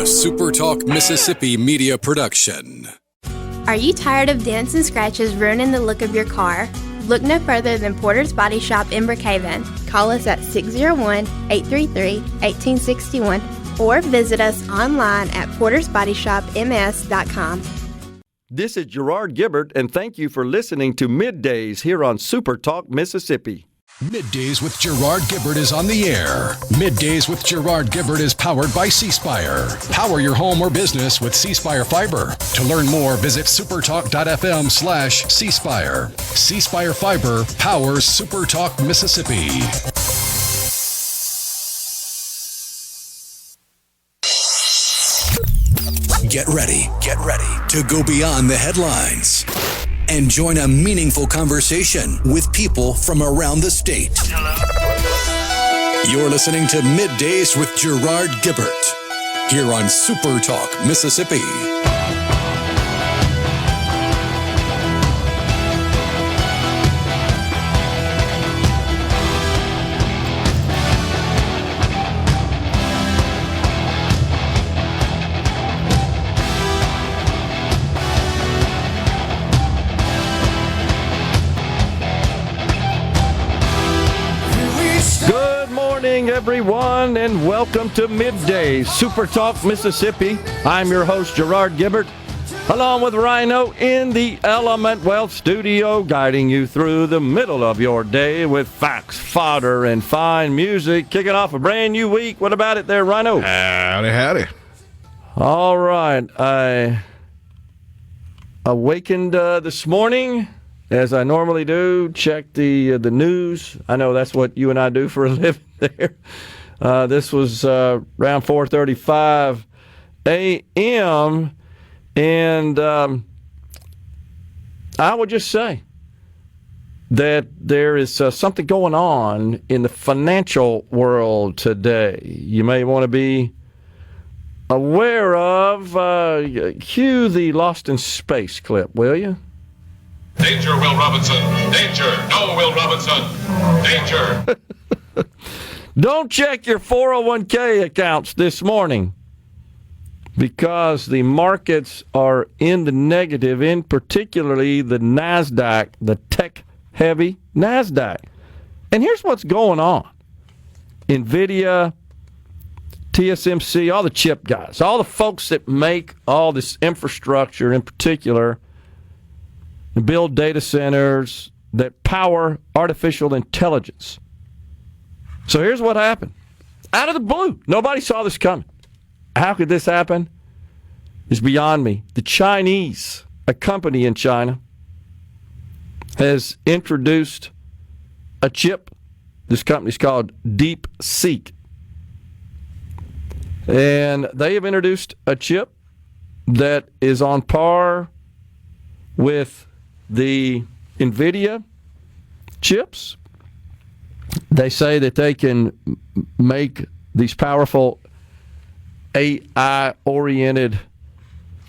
SuperTalk Mississippi Media production. Are you tired of dents and scratches ruining the look of your car? Look no further than Porter's Body Shop in Brookhaven. Call us at 601-833-1861 or visit us online at portersbodyshopms.com. This is Gerard Gibert, and thank you for listening to MidDays here on SuperTalk Mississippi. MidDays with Gerard Gibert is on the air. MidDays with Gerard Gibert is powered by C-Spire. Power your home or business with C-Spire Fiber. To learn more, visit supertalk.fm/C-Spire. C-Spire Fiber powers SuperTalk Mississippi. Get ready to go beyond the headlines and join a meaningful conversation with people from around the state. You're listening to MidDays with Gerard Gibert here on SuperTalk Mississippi. Everyone, and welcome to MidDays, SuperTalk Mississippi. I'm your host, Gerard Gibert, along with Rhino in the Element Wealth studio, guiding you through the middle of your day with facts, fodder, and fine music. Kicking off a brand new week. What about it there, Rhino? Howdy. All right. I awakened this morning, as I normally do, check the news. I know that's what you and I do for a living there. This was around 4:35 a.m., and I would just say that there is something going on in the financial world today. You may want to be aware of. Cue the Lost in Space clip, will you? Danger, Will Robinson. Danger. No, Will Robinson. Danger. Don't check your 401k accounts this morning because the markets are in the negative, in particularly the NASDAQ, the tech-heavy NASDAQ. And here's what's going on. NVIDIA, TSMC, all the chip guys, all the folks that make all this infrastructure in particular, and build data centers that power artificial intelligence. So here's what happened. Out of the blue. Nobody saw this coming. How could this happen? It's beyond me. The Chinese, a company in China, has introduced a chip. This company's called DeepSeek. And they have introduced a chip that is on par with the NVIDIA chips. They say that they can make these powerful AI-oriented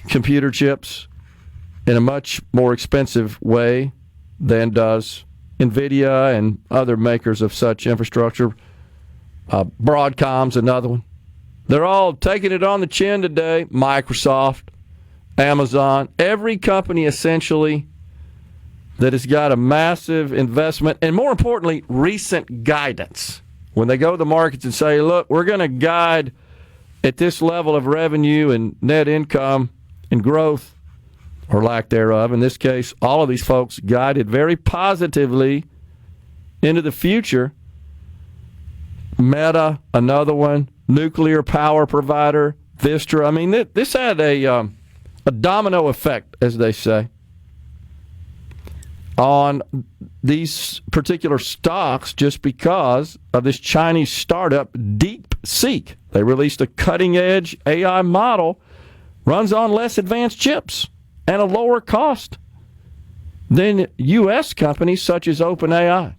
computer chips in a much more expensive way than does NVIDIA and other makers of such infrastructure. Broadcom's another one. They're all taking it on the chin today. Microsoft, Amazon, every company essentially that has got a massive investment and, more importantly, recent guidance. When they go to the markets and say, look, we're going to guide at this level of revenue and net income and growth, or lack thereof. In this case, all of these folks guided very positively into the future. Meta, another one, nuclear power provider, Vistra. I mean, this had a domino effect, as they say, on these particular stocks just because of this Chinese startup, DeepSeek. They released a cutting-edge AI model, runs on less advanced chips and a lower cost than U.S. companies such as OpenAI.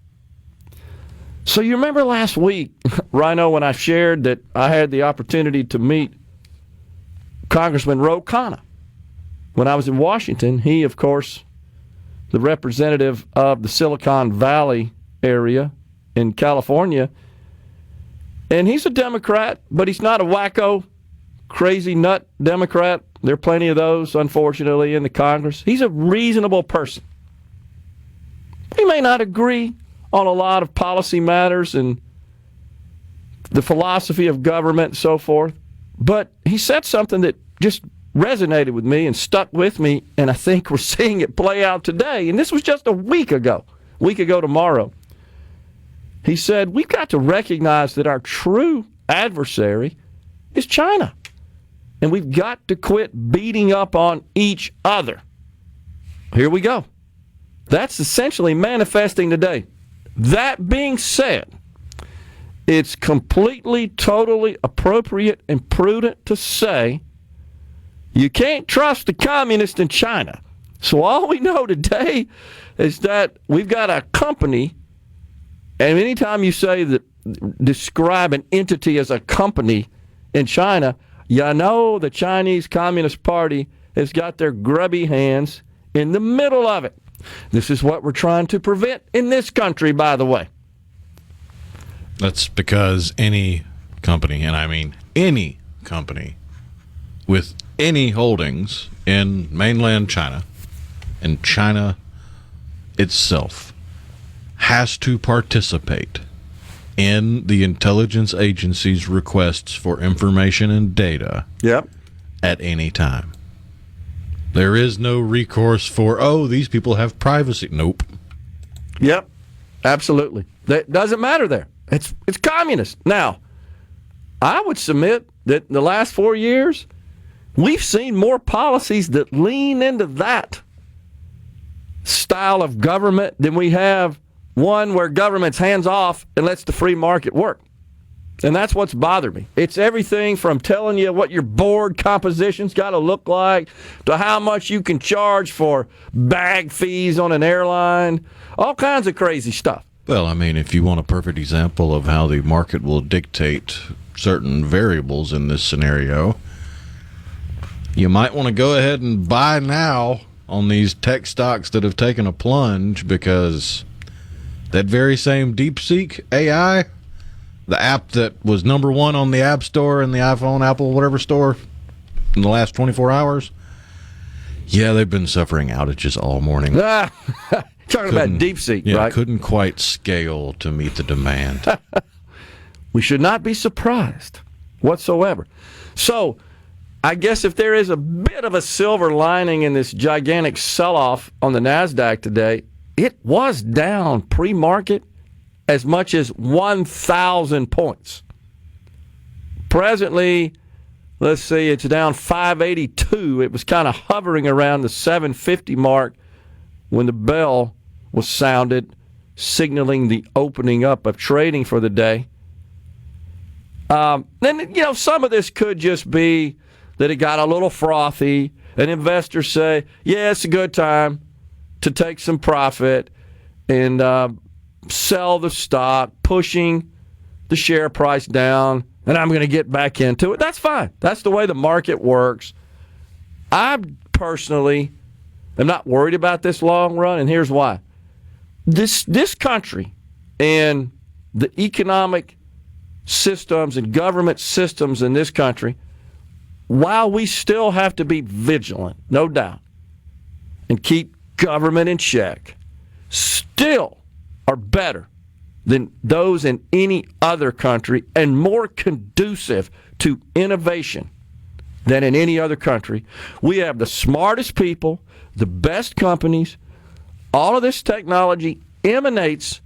So you remember last week, Rhino, when I shared that I had the opportunity to meet Congressman Ro Khanna when I was in Washington. He, of course, the representative of the Silicon Valley area in California. And he's a Democrat, but he's not a wacko crazy nut Democrat. There are plenty of those, unfortunately, in the Congress. He's a reasonable person. We may not agree on a lot of policy matters and the philosophy of government and so forth, but he said something that just resonated with me and stuck with me, and I think we're seeing it play out today. And this was just a week ago tomorrow. He said, we've got to recognize that our true adversary is China, and we've got to quit beating up on each other. Here we go. That's essentially manifesting today. That being said, it's completely, totally appropriate and prudent to say you can't trust the communists in China. So all we know today is that we've got a company, and anytime you say that, describe an entity as a company in China, you know the Chinese Communist Party has got their grubby hands in the middle of it. This is what we're trying to prevent in this country, by the way. That's because any company, and I mean any company, with any holdings in mainland China and China itself has to participate in the intelligence agency's requests for information and data at any time. There is no recourse for, these people have privacy. Nope. Yep, absolutely. That doesn't matter there. It's communist. Now, I would submit that in the last 4 years, we've seen more policies that lean into that style of government than we have one where government's hands off and lets the free market work. And that's what's bothered me. It's everything from telling you what your board composition's got to look like to how much you can charge for bag fees on an airline, all kinds of crazy stuff. Well, I mean, if you want a perfect example of how the market will dictate certain variables in this scenario, you might want to go ahead and buy now on these tech stocks that have taken a plunge, because that very same DeepSeek AI, the app that was number one on the App Store and the iPhone, Apple, whatever store in the last 24 hours, yeah, they've been suffering outages all morning. Talking about DeepSeek, right? Couldn't quite scale to meet the demand. We should not be surprised whatsoever. So, I guess if there is a bit of a silver lining in this gigantic sell-off on the NASDAQ today, it was down pre-market as much as 1,000 points. Presently, let's see, it's down 582. It was kind of hovering around the 750 mark when the bell was sounded, signaling the opening up of trading for the day. Then, some of this could just be that it got a little frothy, and investors say, yeah, it's a good time to take some profit and sell the stock, pushing the share price down, and I'm going to get back into it. That's fine. That's the way the market works. I personally am not worried about this long run, and here's why. This country and the economic systems and government systems in this country, while we still have to be vigilant, no doubt, and keep government in check, still are better than those in any other country and more conducive to innovation than in any other country. We have the smartest people, the best companies. All of this technology emanates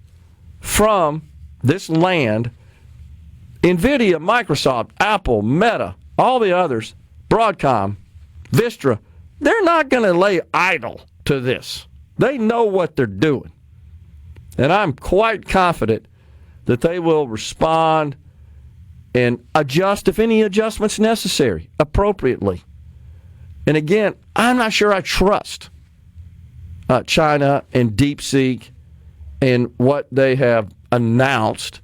from this land. NVIDIA, Microsoft, Apple, Meta, all the others, Broadcom, Vistra, they're not going to lay idle to this. They know what they're doing. And I'm quite confident that they will respond and adjust, if any adjustments necessary, appropriately. And again, I'm not sure I trust China and DeepSeek and what they have announced.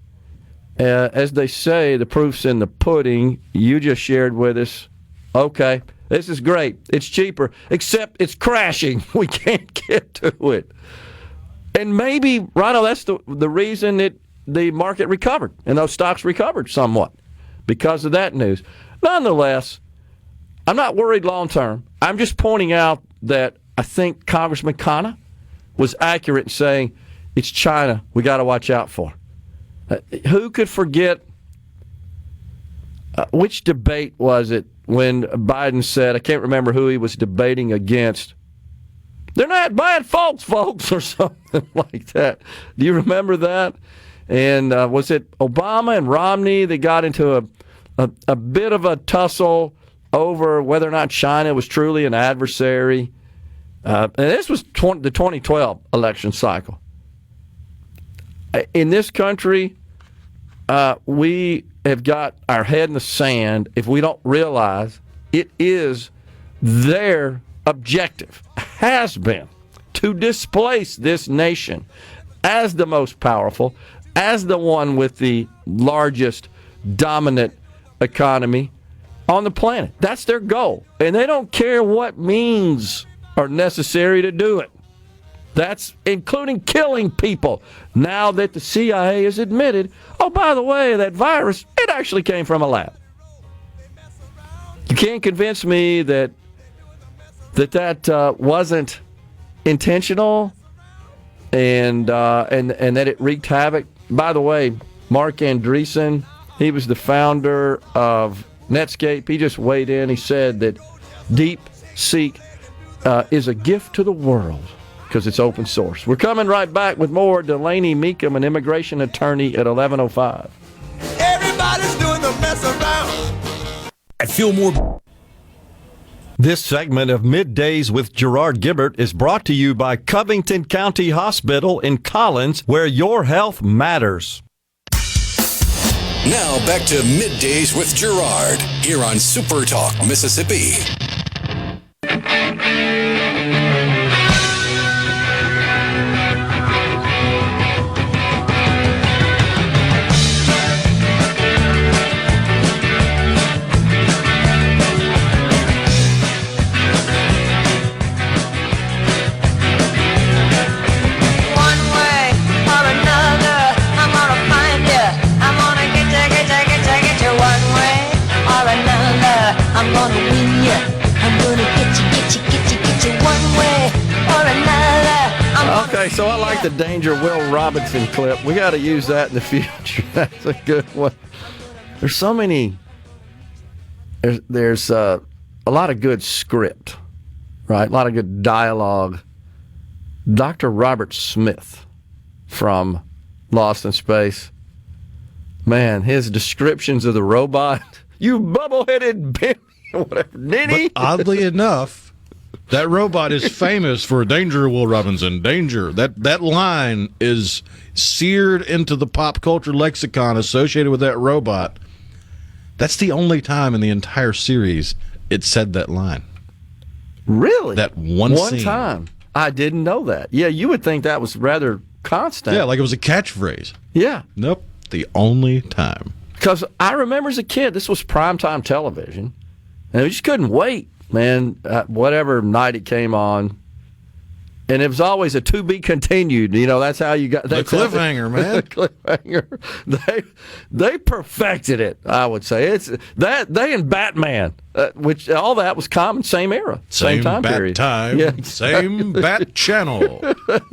As they say, the proof's in the pudding. You just shared with us, okay, this is great. It's cheaper, except it's crashing. We can't get to it. And maybe, Rhino, that's the reason that the market recovered and those stocks recovered somewhat because of that news. Nonetheless, I'm not worried long term. I'm just pointing out that I think Congressman Khanna was accurate in saying it's China we got to watch out for. Who could forget which debate was it when Biden said, I can't remember who he was debating against, they're not bad folks, or something like that. Do you remember that? And was it Obama and Romney that got into a bit of a tussle over whether or not China was truly an adversary? And this was the 2012 election cycle. In this country, we have got our head in the sand if we don't realize it is their objective, has been, to displace this nation as the most powerful, as the one with the largest dominant economy on the planet. That's their goal. And they don't care what means are necessary to do it. That's including killing people. Now that the CIA has admitted, oh, by the way, that virus, it actually came from a lab. You can't convince me that wasn't intentional and that it wreaked havoc. By the way, Mark Andreessen, he was the founder of Netscape. He just weighed in. He said that DeepSeek is a gift to the world because it's open source. We're coming right back with more. Delaney Meekum, an immigration attorney, at 11:05. Everybody's doing the mess around. I feel more. This segment of Middays with Gerard Gibert is brought to you by Covington County Hospital in Collins, where your health matters. Now back to Middays with Gerard here on SuperTalk Mississippi. I'm gonna win ya. I'm gonna get you one way or another. Okay, so I like the Danger Will Robinson clip. We got to use that in the future. That's a good one. There's so many. There's a lot of good script, right? A lot of good dialogue. Dr. Robert Smith from Lost in Space. Man, his descriptions of the robot. You bubble-headed bitch. Whatever. Nitty. But oddly enough, that robot is famous for danger, Will Robinson, danger. That line is seared into the pop culture lexicon associated with that robot. That's the only time in the entire series it said that line. Really? That one scene. Time. I didn't know that. Yeah, you would think that was rather constant. Yeah, like it was a catchphrase. Yeah. Nope. The only time. Because I remember as a kid, this was primetime television. And we just couldn't wait, man, whatever night it came on. And it was always a to be continued. You know, that's how you got the cliffhanger, man. The cliffhanger. They perfected it, I would say. It's that they and Batman, which all that was common, same era, same time bat period. Time, yeah, same bat channel.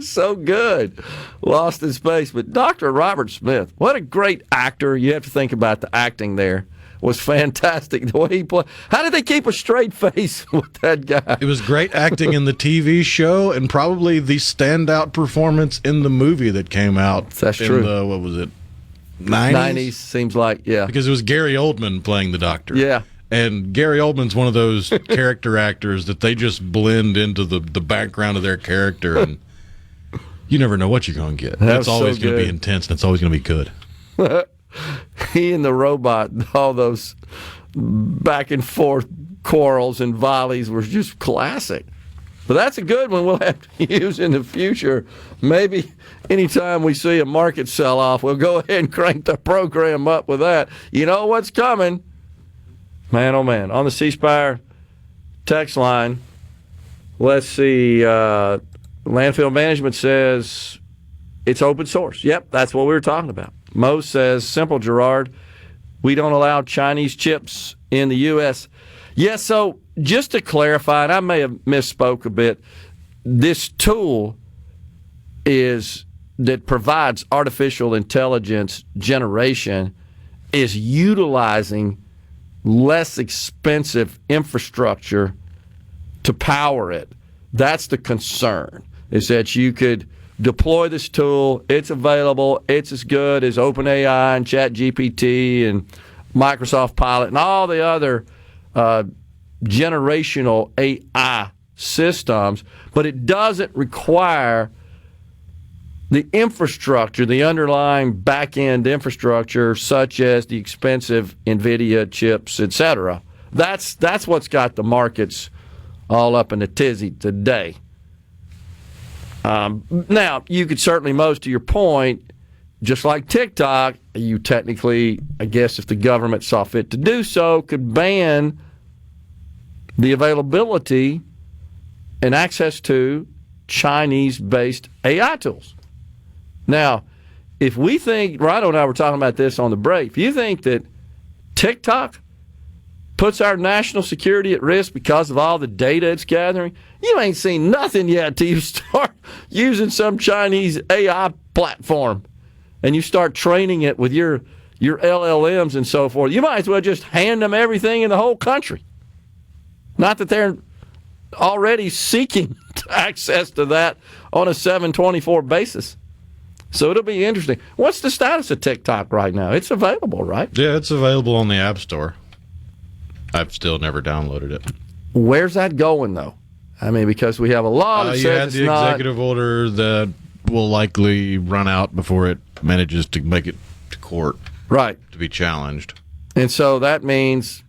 So good. Lost in Space. But Dr. Robert Smith, what a great actor. You have to think about the acting there. Was fantastic the way he played. How did they keep a straight face with that guy? It was great acting in the TV show and probably the standout performance in the movie that came out. That's in true. The, what was it? 90s seems like, yeah. Because it was Gary Oldman playing the doctor. Yeah. And Gary Oldman's one of those character actors that they just blend into the background of their character, and you never know what you're going to get. It's always going to be intense, and it's always going to be good. He and the robot, all those back and forth quarrels and volleys were just classic. But that's a good one we'll have to use in the future. Maybe anytime we see a market sell-off, we'll go ahead and crank the program up with that. You know what's coming. Man, oh man. On the C Spire text line, let's see. Landfill Management says it's open source. Yep, that's what we were talking about. Mo says, simple, Gerard. We don't allow Chinese chips in the U.S. Yeah, so just to clarify, and I may have misspoke a bit, this tool that provides artificial intelligence generation is utilizing less expensive infrastructure to power it. That's the concern, is that you could deploy this tool. It's available. It's as good as OpenAI and ChatGPT and Microsoft Pilot and all the other generational AI systems, but it doesn't require the infrastructure, the underlying back-end infrastructure, such as the expensive NVIDIA chips, etc. That's what's got the markets all up in a tizzy today. Now, you could certainly, most to your point, just like TikTok, you technically, I guess if the government saw fit to do so, could ban the availability and access to Chinese-based AI tools. Now, if we think, Rhino and I were talking about this on the break, if you think that TikTok puts our national security at risk because of all the data it's gathering, you ain't seen nothing yet till you start using some Chinese AI platform and you start training it with your LLMs and so forth. You might as well just hand them everything in the whole country. Not that they're already seeking access to that on a 724 basis. So it'll be interesting. What's the status of TikTok right now? It's available, right? Yeah, it's available on the App Store. I've still never downloaded it. Where's that going, though? I mean, because we have a law that you says had it's the not... executive order that will likely run out before it manages to make it to court. Right. To be challenged. And so that means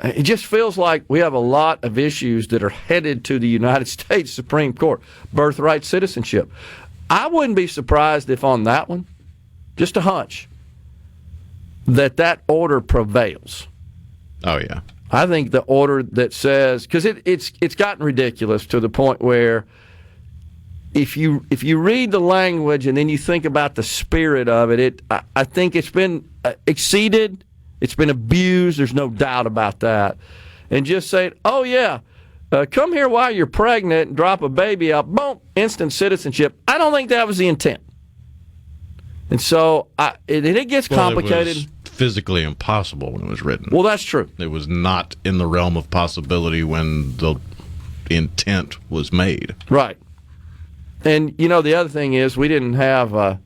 it just feels like we have a lot of issues that are headed to the United States Supreme Court. Birthright citizenship. I wouldn't be surprised if on that one, just a hunch, that order prevails. Oh, yeah. I think the order that says, because it's gotten ridiculous to the point where if you read the language and then you think about the spirit of it, I think it's been exceeded, it's been abused. There's no doubt about that. And just say, oh yeah, come here while you're pregnant and drop a baby out, boom, instant citizenship. I don't think that was the intent. And so it gets complicated. It was physically impossible when it was written. Well, that's true. It was not in the realm of possibility when the intent was made. Right. And, you know, the other thing is we didn't have a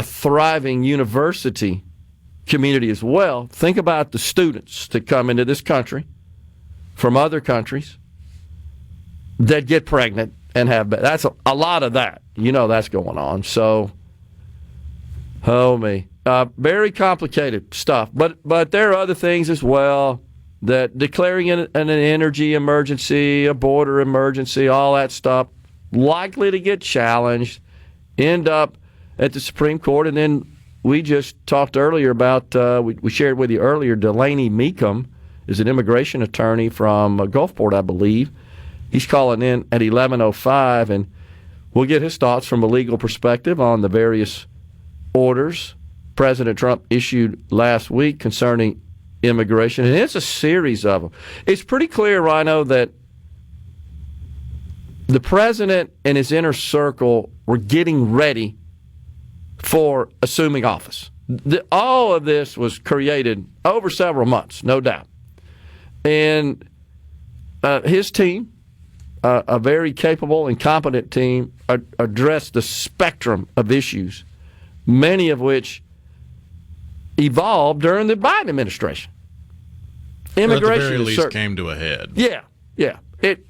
thriving university community as well. Think about the students that come into this country from other countries that get pregnant and have that's a lot of that. You know that's going on. So, oh me. Very complicated stuff. But there are other things as well, that declaring an energy emergency, a border emergency, all that stuff, likely to get challenged, end up at the Supreme Court. And then we just talked earlier about, we shared with you earlier, Delaney Meekum is an immigration attorney from Gulfport, I believe. He's calling in at 11:05, and we'll get his thoughts from a legal perspective on the various orders President Trump issued last week concerning immigration. And it's a series of them. It's pretty clear, Rhino, that the president and his inner circle were getting ready for assuming office. All of this was created over several months, no doubt. And his team, a very capable and competent team, addressed the spectrum of issues, many of which evolved during the Biden administration. Immigration, at the very least, came to a head. Yeah.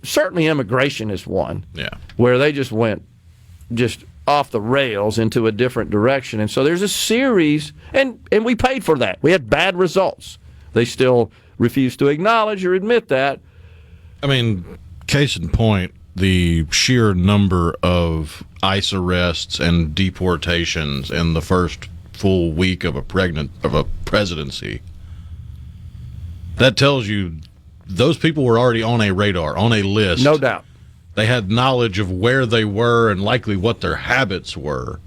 Certainly immigration is one. Yeah. Where they just went off the rails into a different direction. And so there's a series, and we paid for that. We had bad results. They still refuse to acknowledge or admit that. I mean, case in point, the sheer number of ICE arrests and deportations in the first full week of a presidency. That tells you those people were already on a radar, on a list. No doubt. They had knowledge of where they were and likely what their habits were.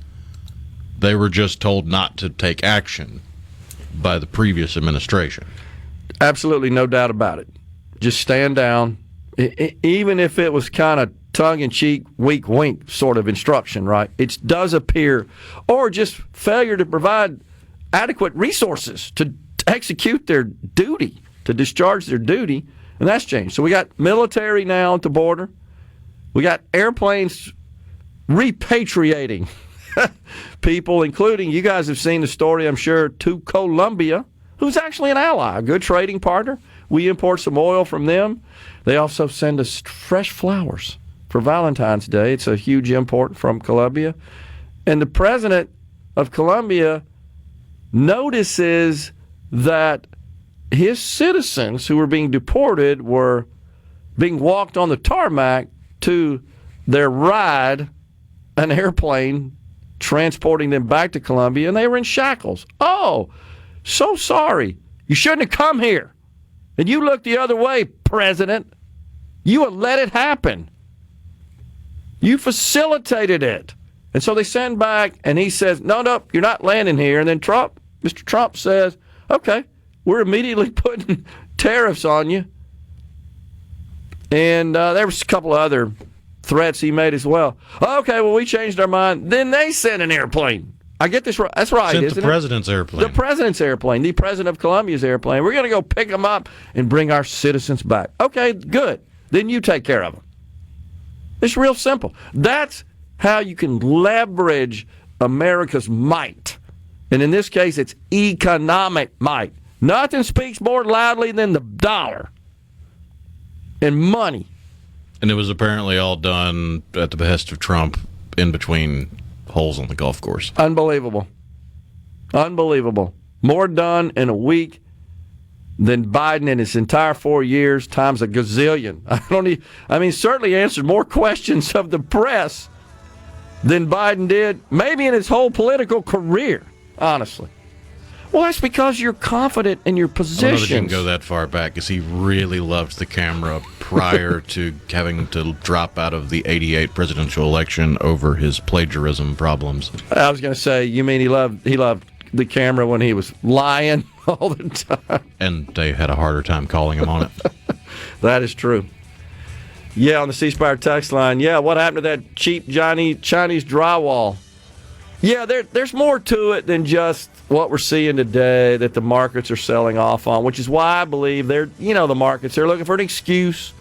They were just told not to take action by the previous administration. Absolutely no doubt about it. Just stand down. Even if it was kind of tongue-in-cheek, wink-wink sort of instruction, right? It does appear, or just failure to provide adequate resources to execute their duty, to discharge their duty, and that's changed. So we got military now at the border. We got airplanes repatriating people, including, you guys have seen the story, I'm sure, to Colombia, who's actually an ally, a good trading partner. We import some oil from them. They also send us fresh flowers for Valentine's Day. It's a huge import from Colombia. And the president of Colombia notices that his citizens who were being deported were being walked on the tarmac to their ride, an airplane transporting them back to Colombia, and they were in shackles. Oh, so sorry. You shouldn't have come here. And you looked the other way, President. You would let it happen. You facilitated it. And so they send back, and he says, no, you're not landing here. And then Mr. Trump says, okay, we're immediately putting tariffs on you. And there was a couple of other threats he made as well. Okay, well, we changed our mind. Then they sent an airplane. I get this right. That's right, sent isn't the president's airplane. The president's airplane. The president of Colombia's airplane. We're going to go pick them up and bring our citizens back. Okay, good. Then you take care of them. It's real simple. That's how you can leverage America's might. And in this case, it's economic might. Nothing speaks more loudly than the dollar and money. And it was apparently all done at the behest of Trump in between holes on the golf course. Unbelievable. More done in a week than Biden in his entire 4 years times a gazillion. Certainly answered more questions of the press than Biden did maybe in his whole political career, honestly. Well, that's because you're confident in your positions. I don't know that you can go that far back, because he really loved the camera prior to having to drop out of the 88 presidential election over his plagiarism problems. I was going to say, you mean he loved the camera when he was lying all the time? And they had a harder time calling him on it. That is true. Yeah, on the C Spire text line, what happened to that cheap Chinese drywall? Yeah, there's more to it than just what we're seeing today that the markets are selling off on, which is why I believe the markets, they're looking for an excuse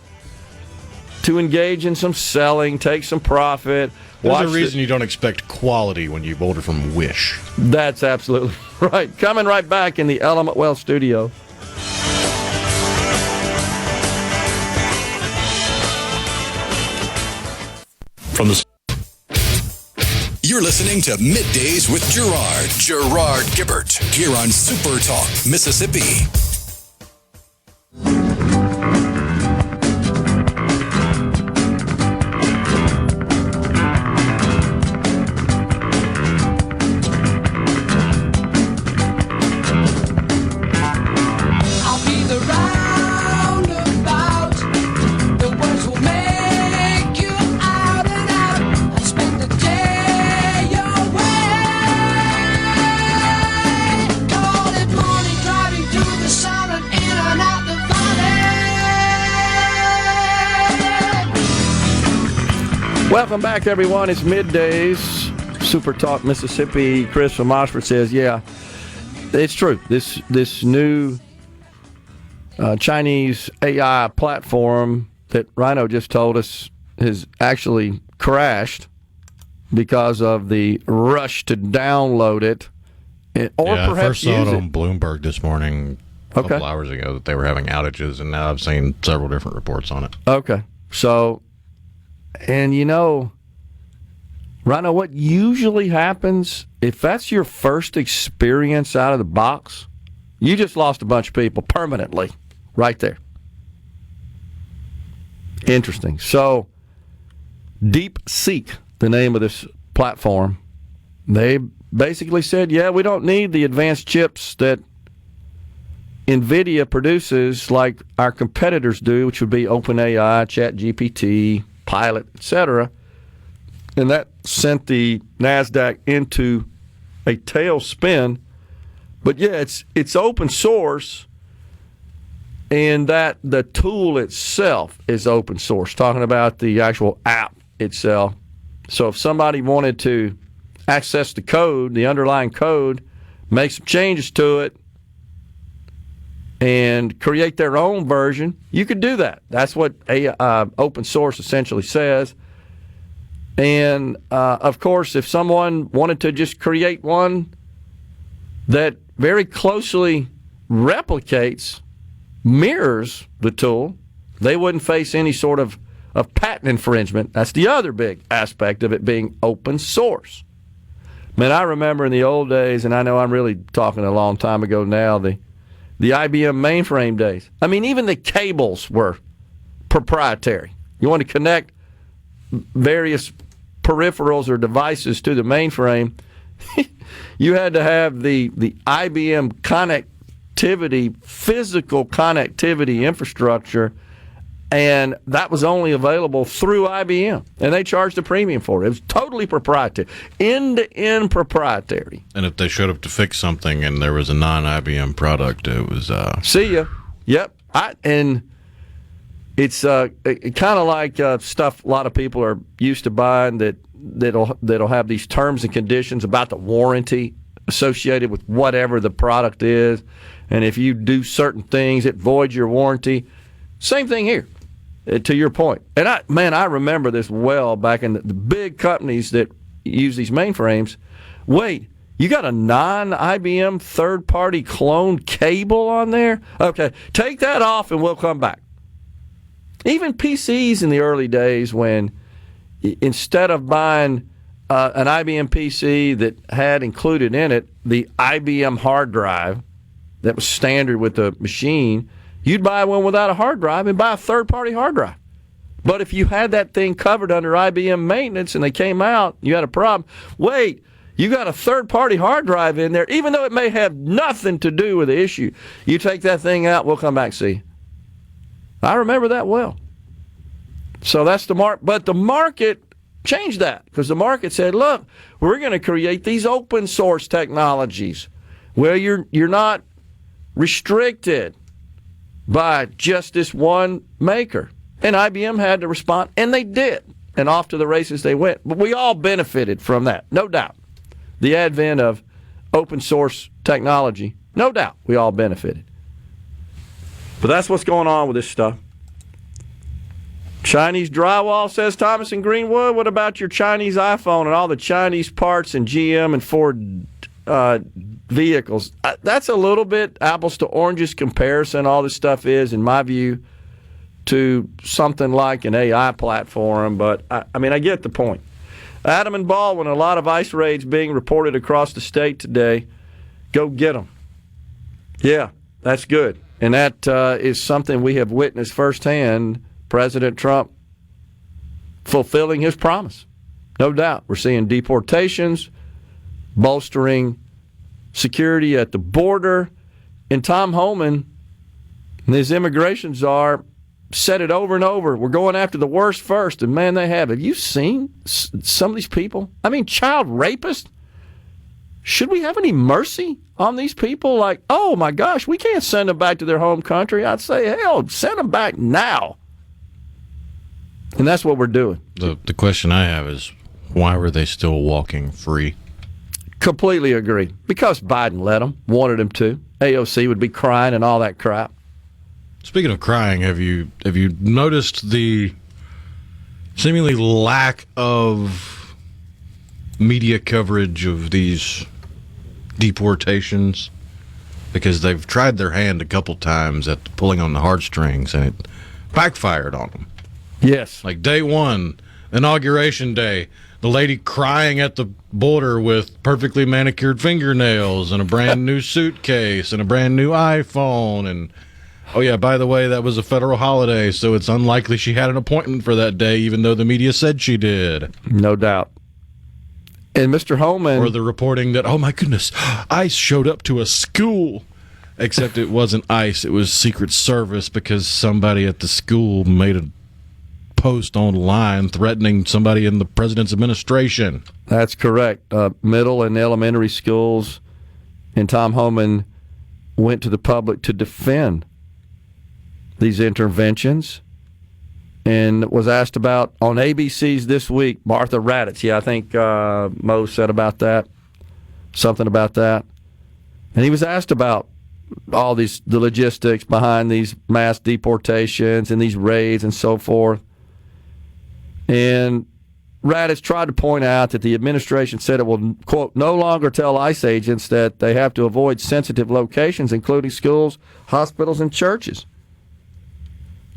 to engage in some selling, take some profit. There's a reason you don't expect quality when you order from Wish. That's absolutely right. Coming right back in the Element Wealth studio. From the You're listening to Middays with Gerard Gibert, here on SuperTalk Mississippi. Welcome back, everyone. It's Middays, SuperTalk Mississippi. Chris from Oxford says, yeah, it's true. This new Chinese AI platform that Rhino just told us has actually crashed because of the rush to download it. I first saw it on Bloomberg this morning, a couple hours ago, that they were having outages, and now I've seen several different reports on it. Okay. So, and Rhino, what usually happens, if that's your first experience out of the box, you just lost a bunch of people permanently right there. Interesting. So, DeepSeek, the name of this platform, they basically said, we don't need the advanced chips that NVIDIA produces like our competitors do, which would be OpenAI, ChatGPT, Pilot, etc. And that sent the NASDAQ into a tailspin. But it's open source. in that the tool itself is open source, talking about the actual app itself. So if somebody wanted to access the code, the underlying code, make some changes to it, and create their own version, you could do that. That's what open source essentially says. And, of course, if someone wanted to just create one that very closely replicates, mirrors the tool, they wouldn't face any sort of patent infringement. That's the other big aspect of it being open source. Man, I remember in the old days, and I know I'm really talking a long time ago now, the IBM mainframe days. I mean, even the cables were proprietary. You want to connect various peripherals or devices to the mainframe, you had to have the IBM connectivity, physical connectivity infrastructure, and that was only available through IBM, and they charged a premium for it. It was totally proprietary, end-to-end proprietary. And if they showed up to fix something and there was a non-IBM product, it was... See ya. Yep. And it's kind of like stuff a lot of people are used to buying that'll have these terms and conditions about the warranty associated with whatever the product is, and if you do certain things, it voids your warranty. Same thing here. To your point. And I remember this well back in the big companies that use these mainframes. Wait, you got a non-IBM third-party cloned cable on there? Okay, take that off and we'll come back. Even PCs in the early days, when instead of buying an IBM PC that had included in it the IBM hard drive that was standard with the machine, you'd buy one without a hard drive and buy a third-party hard drive. But if you had that thing covered under IBM maintenance and they came out, you had a problem. Wait, you got a third-party hard drive in there, even though it may have nothing to do with the issue. You take that thing out, we'll come back and see you. I remember that well. So that's the market. But the market changed that, because the market said, look, we're going to create these open source technologies where you're not restricted by just this one maker. And IBM had to respond, and they did. And off to the races they went. But we all benefited from that, no doubt. The advent of open source technology, no doubt we all benefited. But that's what's going on with this stuff. Chinese drywall, says Thomas in Greenwood. What about your Chinese iPhone and all the Chinese parts and GM and Ford vehicles? That's a little bit apples to oranges comparison, all this stuff is, in my view, to something like an AI platform. But, I get the point. Adam and Baldwin, a lot of ICE raids being reported across the state today. Go get them. Yeah, that's good. And that is something we have witnessed firsthand, President Trump fulfilling his promise. No doubt. We're seeing deportations, bolstering security at the border. And Tom Homan and his immigration czar said it over and over. We're going after the worst first. And, man, they have. Have you seen some of these people? Child rapists? Should we have any mercy on these people? Like, oh, my gosh, we can't send them back to their home country. I'd say, hell, send them back now. And that's what we're doing. The question I have is, why were they still walking free? Completely agree. Because Biden let them, wanted them to. AOC would be crying and all that crap. Speaking of crying, have you noticed the seemingly lack of media coverage of these deportations? Because they've tried their hand a couple times at pulling on the heartstrings, and it backfired on them. Yes. Like day one, Inauguration Day, the lady crying at the border with perfectly manicured fingernails and a brand new suitcase and a brand new iPhone. And, oh yeah, by the way, that was a federal holiday, so it's unlikely she had an appointment for that day, even though the media said she did. No doubt. And Mr. Holman... Or the reporting that, oh my goodness, ICE showed up to a school. Except it wasn't ICE, it was Secret Service, because somebody at the school made a post online threatening somebody in the president's administration. That's correct. Middle and elementary schools, and Tom Homan went to the public to defend these interventions, and was asked about on ABC's This Week, Martha Raddatz. Yeah, I think Mo said about that, something about that. And he was asked about all the logistics behind these mass deportations and these raids and so forth. And Raddatz tried to point out that the administration said it will, quote, no longer tell ICE agents that they have to avoid sensitive locations, including schools, hospitals, and churches.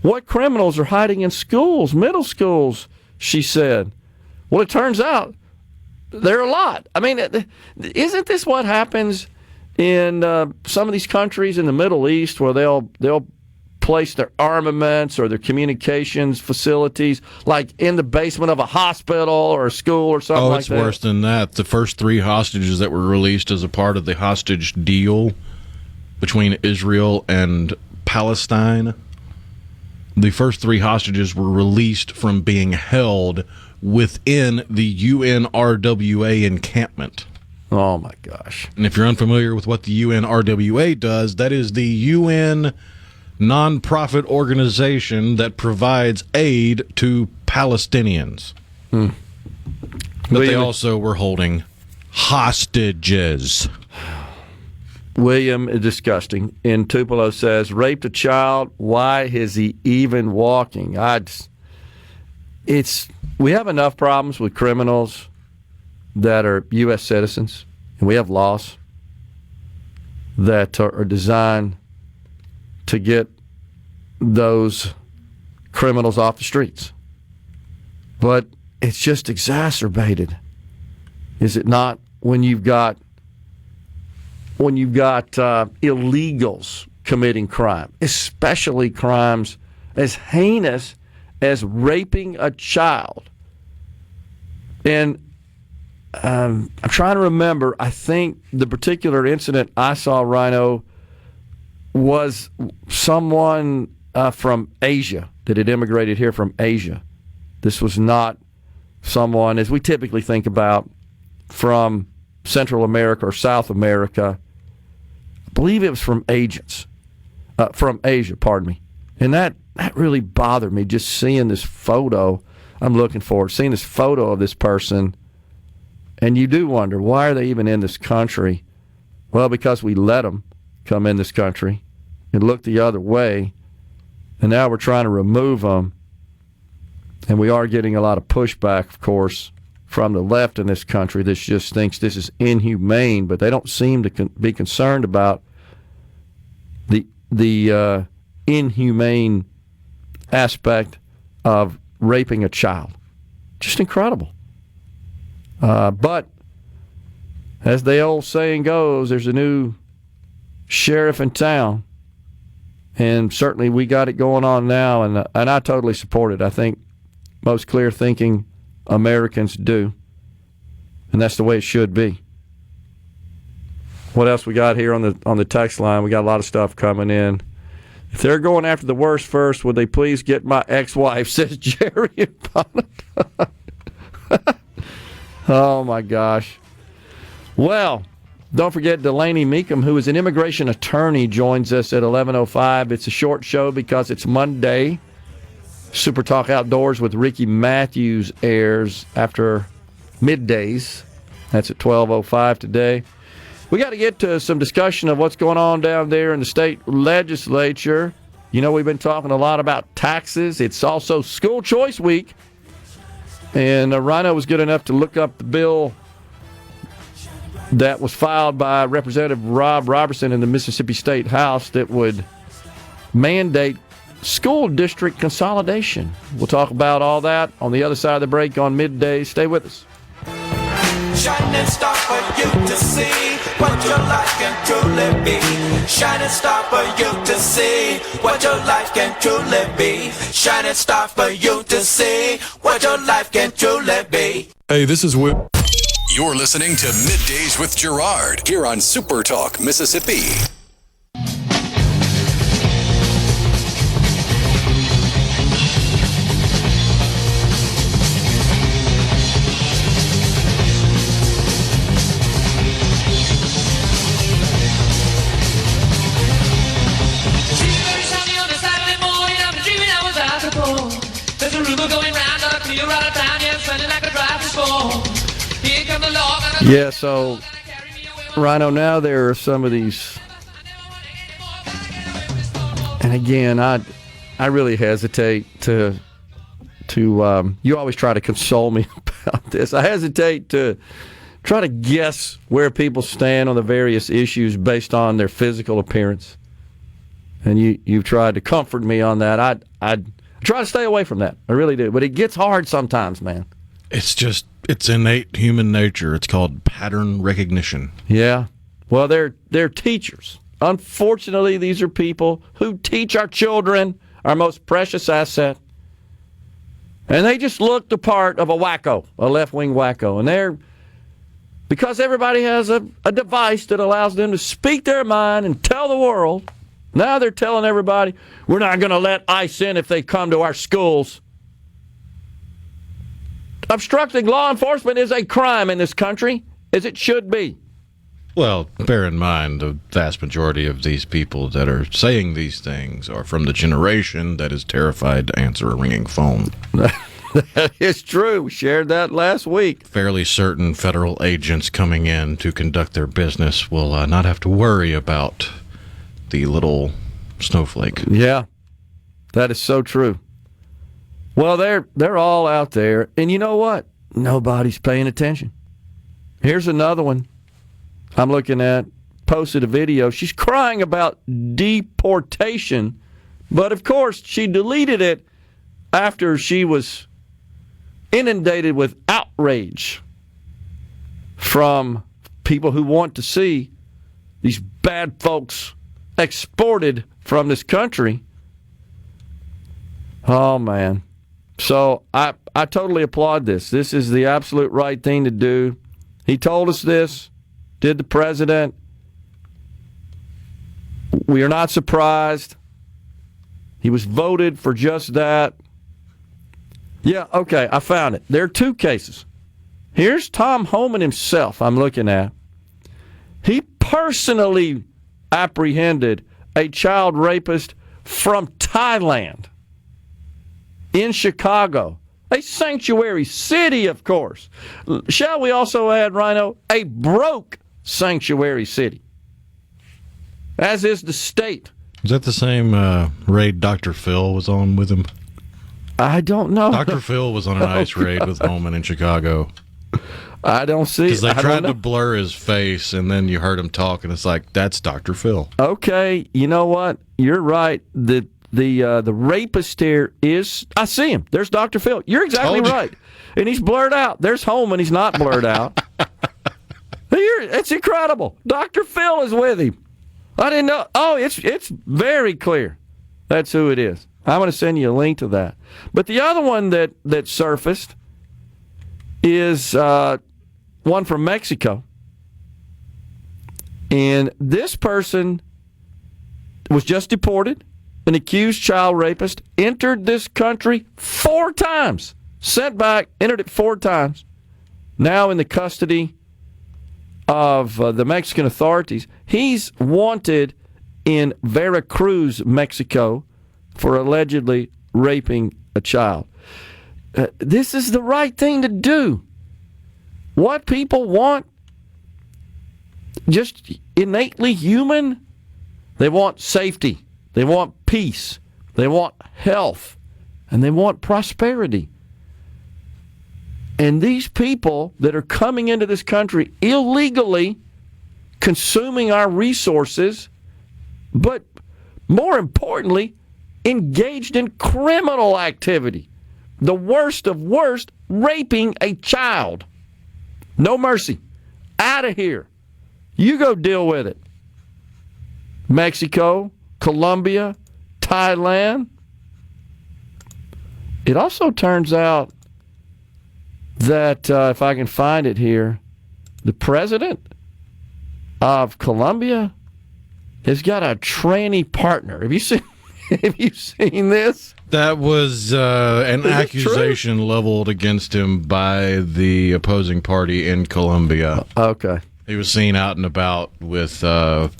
What criminals are hiding in schools, middle schools, she said. Well, it turns out there are a lot. I mean, isn't this what happens in some of these countries in the Middle East where they'll place their armaments or their communications facilities like in the basement of a hospital or a school or something like that? Oh, it's worse than that. The first 3 hostages that were released as a part of the hostage deal between Israel and Palestine, the first 3 hostages were released from being held within the UNRWA encampment. Oh, my gosh. And if you're unfamiliar with what the UNRWA does, that is the UN nonprofit organization that provides aid to Palestinians. But they also were holding hostages. William is disgusting. In Tupelo says, raped a child, why is he even walking? We have enough problems with criminals that are U.S. citizens, and we have laws that are designed to get those criminals off the streets. But it's just exacerbated, is it not, when you've got illegals committing crime, especially crimes as heinous as raping a child. And I'm trying to remember, I think the particular incident I saw, Rhino, was someone from Asia that had immigrated here from Asia. This was not someone, as we typically think about, from Central America or South America. I believe it was from Asia, pardon me. And that really bothered me, just seeing this photo. I'm looking forward, seeing this photo of this person. And you do wonder, why are they even in this country? Well, because we let them come in this country and look the other way. And now we're trying to remove them. And we are getting a lot of pushback, of course, from the left in this country that just thinks this is inhumane, but they don't seem to be concerned about the inhumane aspect of raping a child. Just incredible. But as the old saying goes, there's a new sheriff in town, and certainly we got it going on now, and I totally support it. I think most clear-thinking Americans do, and that's the way it should be. What else we got here on the text line? We got a lot of stuff coming in. If they're going after the worst first, would they please get my ex-wife, says Jerry in Pontotoc. Oh, my gosh. Well, don't forget Delaney Meekum, who is an immigration attorney, joins us at 11:05. It's a short show because it's Monday. Super Talk Outdoors with Ricky Matthews airs after middays. That's at 12:05 today. We got to get to some discussion of what's going on down there in the state legislature. You know, we've been talking a lot about taxes. It's also school choice week. And Rhino was good enough to look up the bill that was filed by Representative Rob Robertson in the Mississippi State House that would mandate school district consolidation. We'll talk about all that on the other side of the break on Middays. Stay with us. Shining star for you to see what your life can truly be. Shining star for you to see what your life can truly be. Shining star for you to see what your life can truly be. Hey, this is Whip. You're listening to Middays with Gerard here on SuperTalk Mississippi. roll. There's a rumor going round, a clear out of town, yeah, smelling like a drive to fall. Here come the law. Yeah, so, Rhino, now there are some of these. And again, I really hesitate to you always try to console me about this. I hesitate to try to guess where people stand on the various issues based on their physical appearance. And you've tried to comfort me on that. I try to stay away from that. I really do. But it gets hard sometimes, man. It's innate human nature. It's called pattern recognition. Yeah. Well, they're teachers. Unfortunately, these are people who teach our children, our most precious asset. And they just look the part of a wacko, a left-wing wacko. And because everybody has a device that allows them to speak their mind and tell the world, now they're telling everybody, we're not going to let ICE in if they come to our schools. Obstructing law enforcement is a crime in this country, as it should be. Well, bear in mind, the vast majority of these people that are saying these things are from the generation that is terrified to answer a ringing phone. That is true. We shared that last week. Fairly certain federal agents coming in to conduct their business will not have to worry about the little snowflake. Yeah, that is so true. Well, they're all out there, and you know what? Nobody's paying attention. Here's another one I'm looking at. Posted a video. She's crying about deportation, but of course she deleted it after she was inundated with outrage from people who want to see these bad folks exported from this country. Oh, man. So I totally applaud this. This is the absolute right thing to do. He told us this, did the president. We are not surprised. He was voted for just that. Yeah, okay, I found it. There are two cases. Here's Tom Homan himself I'm looking at. He personally apprehended a child rapist from Thailand in Chicago, a sanctuary city, of course. Shall we also add, Rhino, a broke sanctuary city, as is the state. Is that the same raid Dr. Phil was on with him? I don't know. Dr. Phil was on an ICE raid with Homan in Chicago. I don't see. Because they tried to blur his face, and then you heard him talk, and it's like, that's Dr. Phil. Okay, you know what? You're right. The rapist here is, I see him. There's Dr. Phil. You're exactly right. And he's blurred out. There's Homan. He's not blurred out. It's incredible. Dr. Phil is with him. I didn't know. Oh, it's very clear. That's who it is. I'm going to send you a link to that. But the other one that surfaced is one from Mexico. And this person was just deported. An accused child rapist entered this country 4 times. Sent back, entered it 4 times. Now in the custody of the Mexican authorities. He's wanted in Veracruz, Mexico, for allegedly raping a child. This is the right thing to do. What people want, just innately human, they want safety, they want peace, they want health, and they want prosperity. And these people that are coming into this country illegally, consuming our resources, but more importantly, engaged in criminal activity. The worst of worst, raping a child. No mercy. Out of here. You go deal with it. Mexico, Colombia, Thailand. It also turns out that, if I can find it here, the president of Colombia has got a tranny partner. Have you seen this? That was an accusation leveled against him by the opposing party in Colombia. Okay. He was seen out and about with an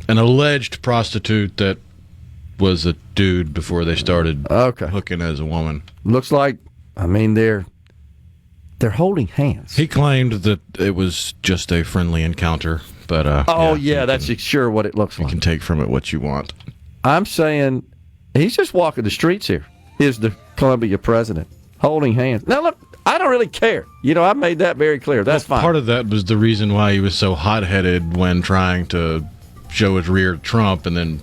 alleged prostitute that was a dude before they started Okay. hooking as a woman. Looks like, they're holding hands. He claimed that it was just a friendly encounter, but that's sure what it looks you like. can take from it what you want. I'm saying he's just walking the streets here. Is the Columbia president holding hands? Now look, I don't really care. I made that very clear. That's fine. Part of that was the reason why he was so hot-headed when trying to show his rear to Trump, and then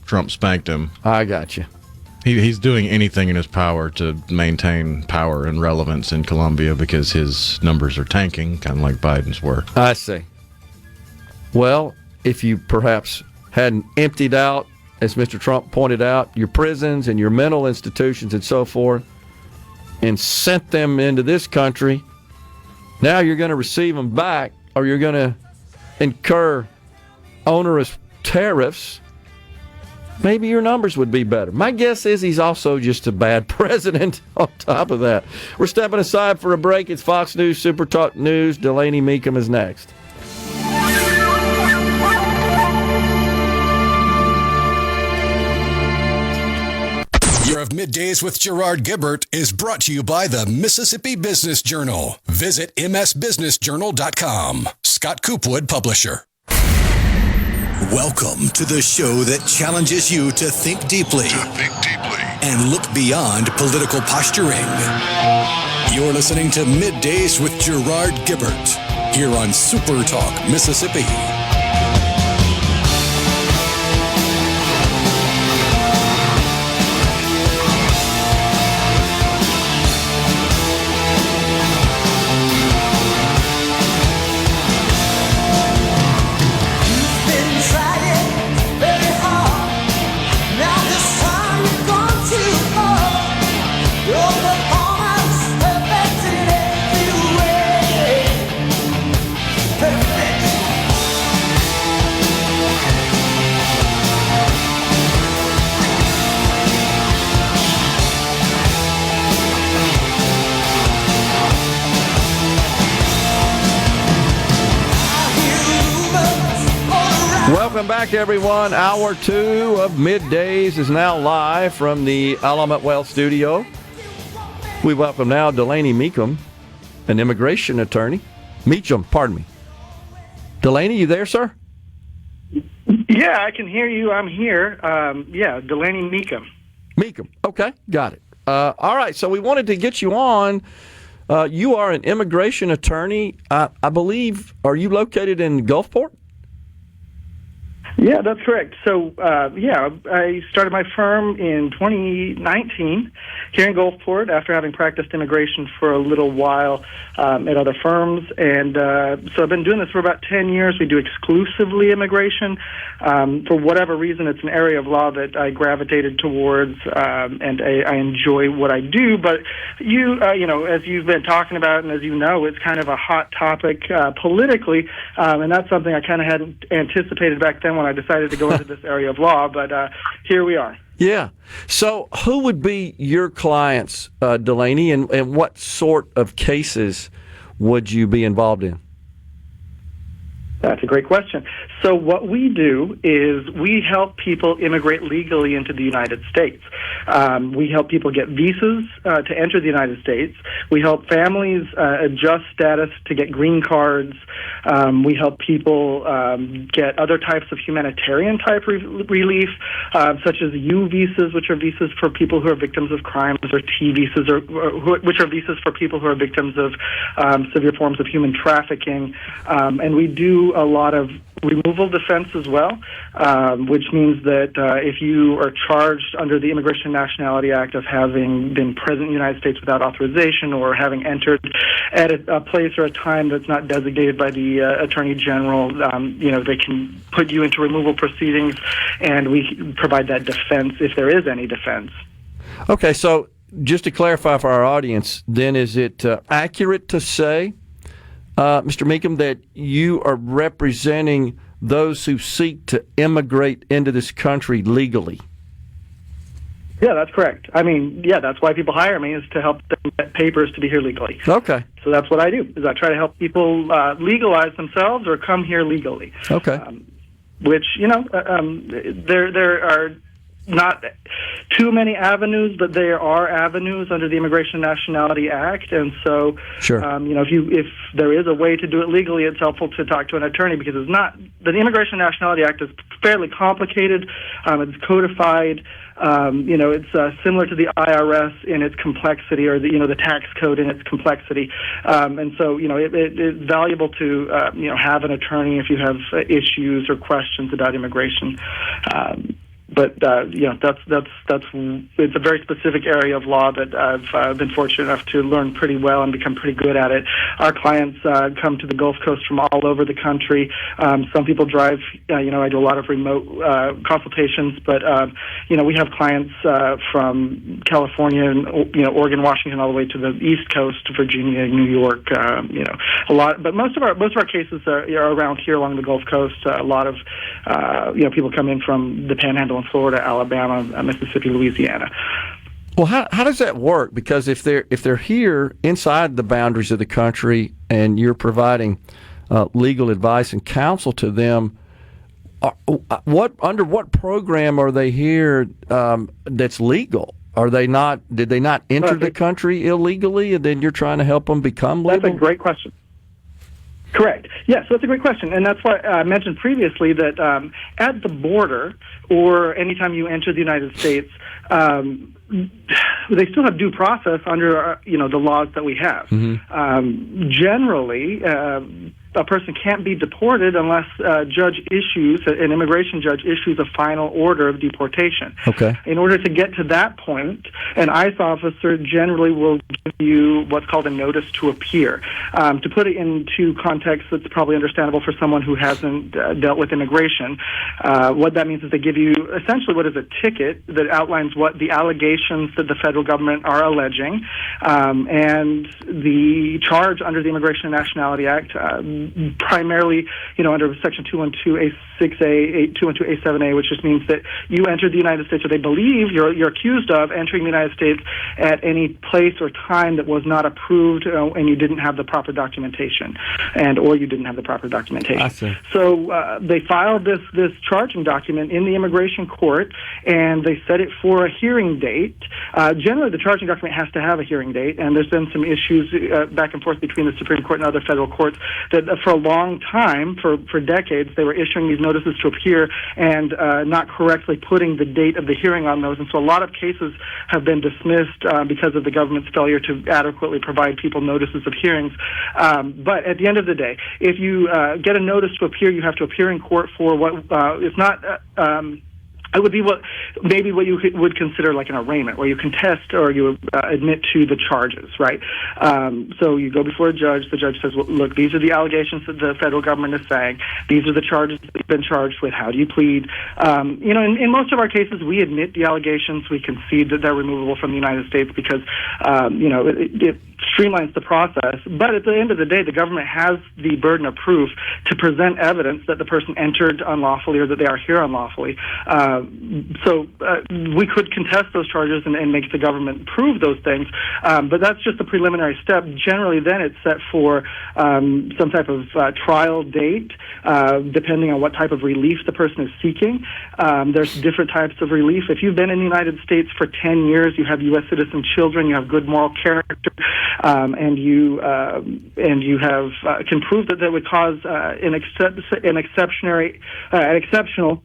Trump spanked him. I got you. He's doing anything in his power to maintain power and relevance in Colombia because his numbers are tanking, kind of like Biden's were. I see. Well, if you perhaps hadn't emptied out, as Mr. Trump pointed out, your prisons and your mental institutions and so forth, and sent them into this country, now you're going to receive them back, or you're going to incur onerous tariffs. Maybe your numbers would be better. My guess is he's also just a bad president on top of that. We're stepping aside for a break. It's Fox News, SuperTalk News. Delaney Meekum is next. Year of Middays with Gerard Gibert is brought to you by the Mississippi Business Journal. Visit msbusinessjournal.com. Scott Coopwood, publisher. Welcome to the show that challenges you to think deeply, and look beyond political posturing. You're listening to Middays with Gerard Gibert here on SuperTalk Mississippi. Welcome back, everyone. Hour 2 of Middays is now live from the Element Wealth studio. We welcome now Delaney Meekum, an immigration attorney. Meacham, pardon me. Delaney, you there, sir? Yeah, I can hear you. I'm here. Delaney Meekum. Meekum. Okay, got it. All right, so we wanted to get you on. You are an immigration attorney. I believe, are you located in Gulfport? Yeah, that's correct. So, I started my firm in 2019 here in Gulfport after having practiced immigration for a little while at other firms. And so I've been doing this for about 10 years. We do exclusively immigration. For whatever reason, it's an area of law that I gravitated towards, and I enjoy what I do. But as you've been talking about, and as you know, it's kind of a hot topic politically, and that's something I kind of hadn't anticipated back then when I decided to go into this area of law, but here we are. Yeah. So who would be your clients, Delaney, and what sort of cases would you be involved in? That's a great question. So what we do is we help people immigrate legally into the United States. We help people get visas to enter the United States. We help families adjust status to get green cards. We help people get other types of humanitarian type relief, such as U visas, which are visas for people who are victims of crimes, or T visas, which are visas for people who are victims of severe forms of human trafficking. And we do a lot of removal defense as well, which means that if you are charged under the Immigration and Nationality Act of having been present in the United States without authorization, or having entered at a place or a time that's not designated by the Attorney General, they can put you into removal proceedings, and we provide that defense if there is any defense. Okay, so just to clarify for our audience, then is it accurate to say, Mr. Meekum, that you are representing those who seek to immigrate into this country legally? Yeah, that's correct. I mean, that's why people hire me, is to help them get papers to be here legally. Okay. So that's what I do, is I try to help people legalize themselves or come here legally. Okay. Which, there are not too many avenues, but there are avenues under the Immigration and Nationality Act, and so sure. If there is a way to do it legally, it's helpful to talk to an attorney, because it's not. The Immigration and Nationality Act is fairly complicated. It's codified. It's similar to the IRS in its complexity, or the tax code in its complexity, and so it's valuable to have an attorney if you have issues or questions about immigration. But it's a very specific area of law that I've been fortunate enough to learn pretty well and become pretty good at it. Our clients come to the Gulf Coast from all over the country. Some people drive. I do a lot of remote consultations, but we have clients from California and Oregon, Washington, all the way to the East Coast, Virginia, New York. A lot, but most of our cases are around here along the Gulf Coast. A lot of people come in from the Panhandle in Florida, Alabama, Mississippi, Louisiana. Well, how does that work? Because if they're here inside the boundaries of the country and you're providing legal advice and counsel to them, under what program are they here that's legal? Are they not? Did they not enter the country illegally, and then you're trying to help them become legal? That's a great question. Correct. Yes, that's a great question, and that's why I mentioned previously that at the border or anytime you enter the United States, they still have due process under the laws that we have. Mm-hmm. Generally, a person can't be deported unless an immigration judge issues a final order of deportation. Okay. In order to get to that point, an ICE officer generally will give you what's called a notice to appear. To put it into context that's probably understandable for someone who hasn't dealt with immigration, what that means is they give you essentially what is a ticket that outlines what the allegations that the federal government are alleging, and the charge under the Immigration and Nationality Act, primarily, under Section 212A6A, 212A7A, which just means that you entered the United States, or they believe you're accused of entering the United States at any place or time that was not approved, and you didn't have the proper documentation, or you didn't have the proper documentation. I see. So they filed this charging document in the immigration court, and they set it for a hearing date. Generally, the charging document has to have a hearing date, and there's been some issues back and forth between the Supreme Court and other federal courts that for a long time, for decades, they were issuing these notices to appear and not correctly putting the date of the hearing on those. And so a lot of cases have been dismissed because of the government's failure to adequately provide people notices of hearings. But at the end of the day, if you get a notice to appear, you have to appear in court for what is not... it would be what you would consider like an arraignment, where you contest or you admit to the charges, right? So you go before a judge. The judge says, well, look, these are the allegations that the federal government is saying. These are the charges that you've been charged with. How do you plead? In most of our cases, we admit the allegations. We concede that they're removable from the United States because, it streamlines the process. But at the end of the day, the government has the burden of proof to present evidence that the person entered unlawfully or that they are here unlawfully. So we could contest those charges and make the government prove those things, but that's just a preliminary step. Generally, then it's set for some type of trial date, depending on what type of relief the person is seeking. There's different types of relief. If you've been in the United States for 10 years, you have U.S. citizen children, you have good moral character, and you have can prove that would cause an exceptional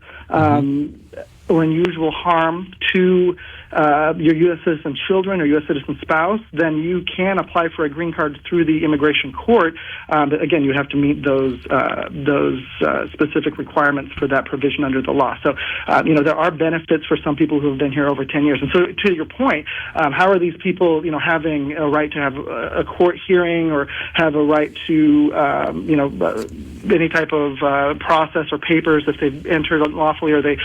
or unusual harm to your U.S. citizen children or U.S. citizen spouse, then you can apply for a green card through the immigration court. But again, you have to meet those specific requirements for that provision under the law. So, there are benefits for some people who have been here over 10 years. And so, to your point, how are these people, having a right to have a court hearing or have a right to, any type of process or papers if they've entered unlawfully or they've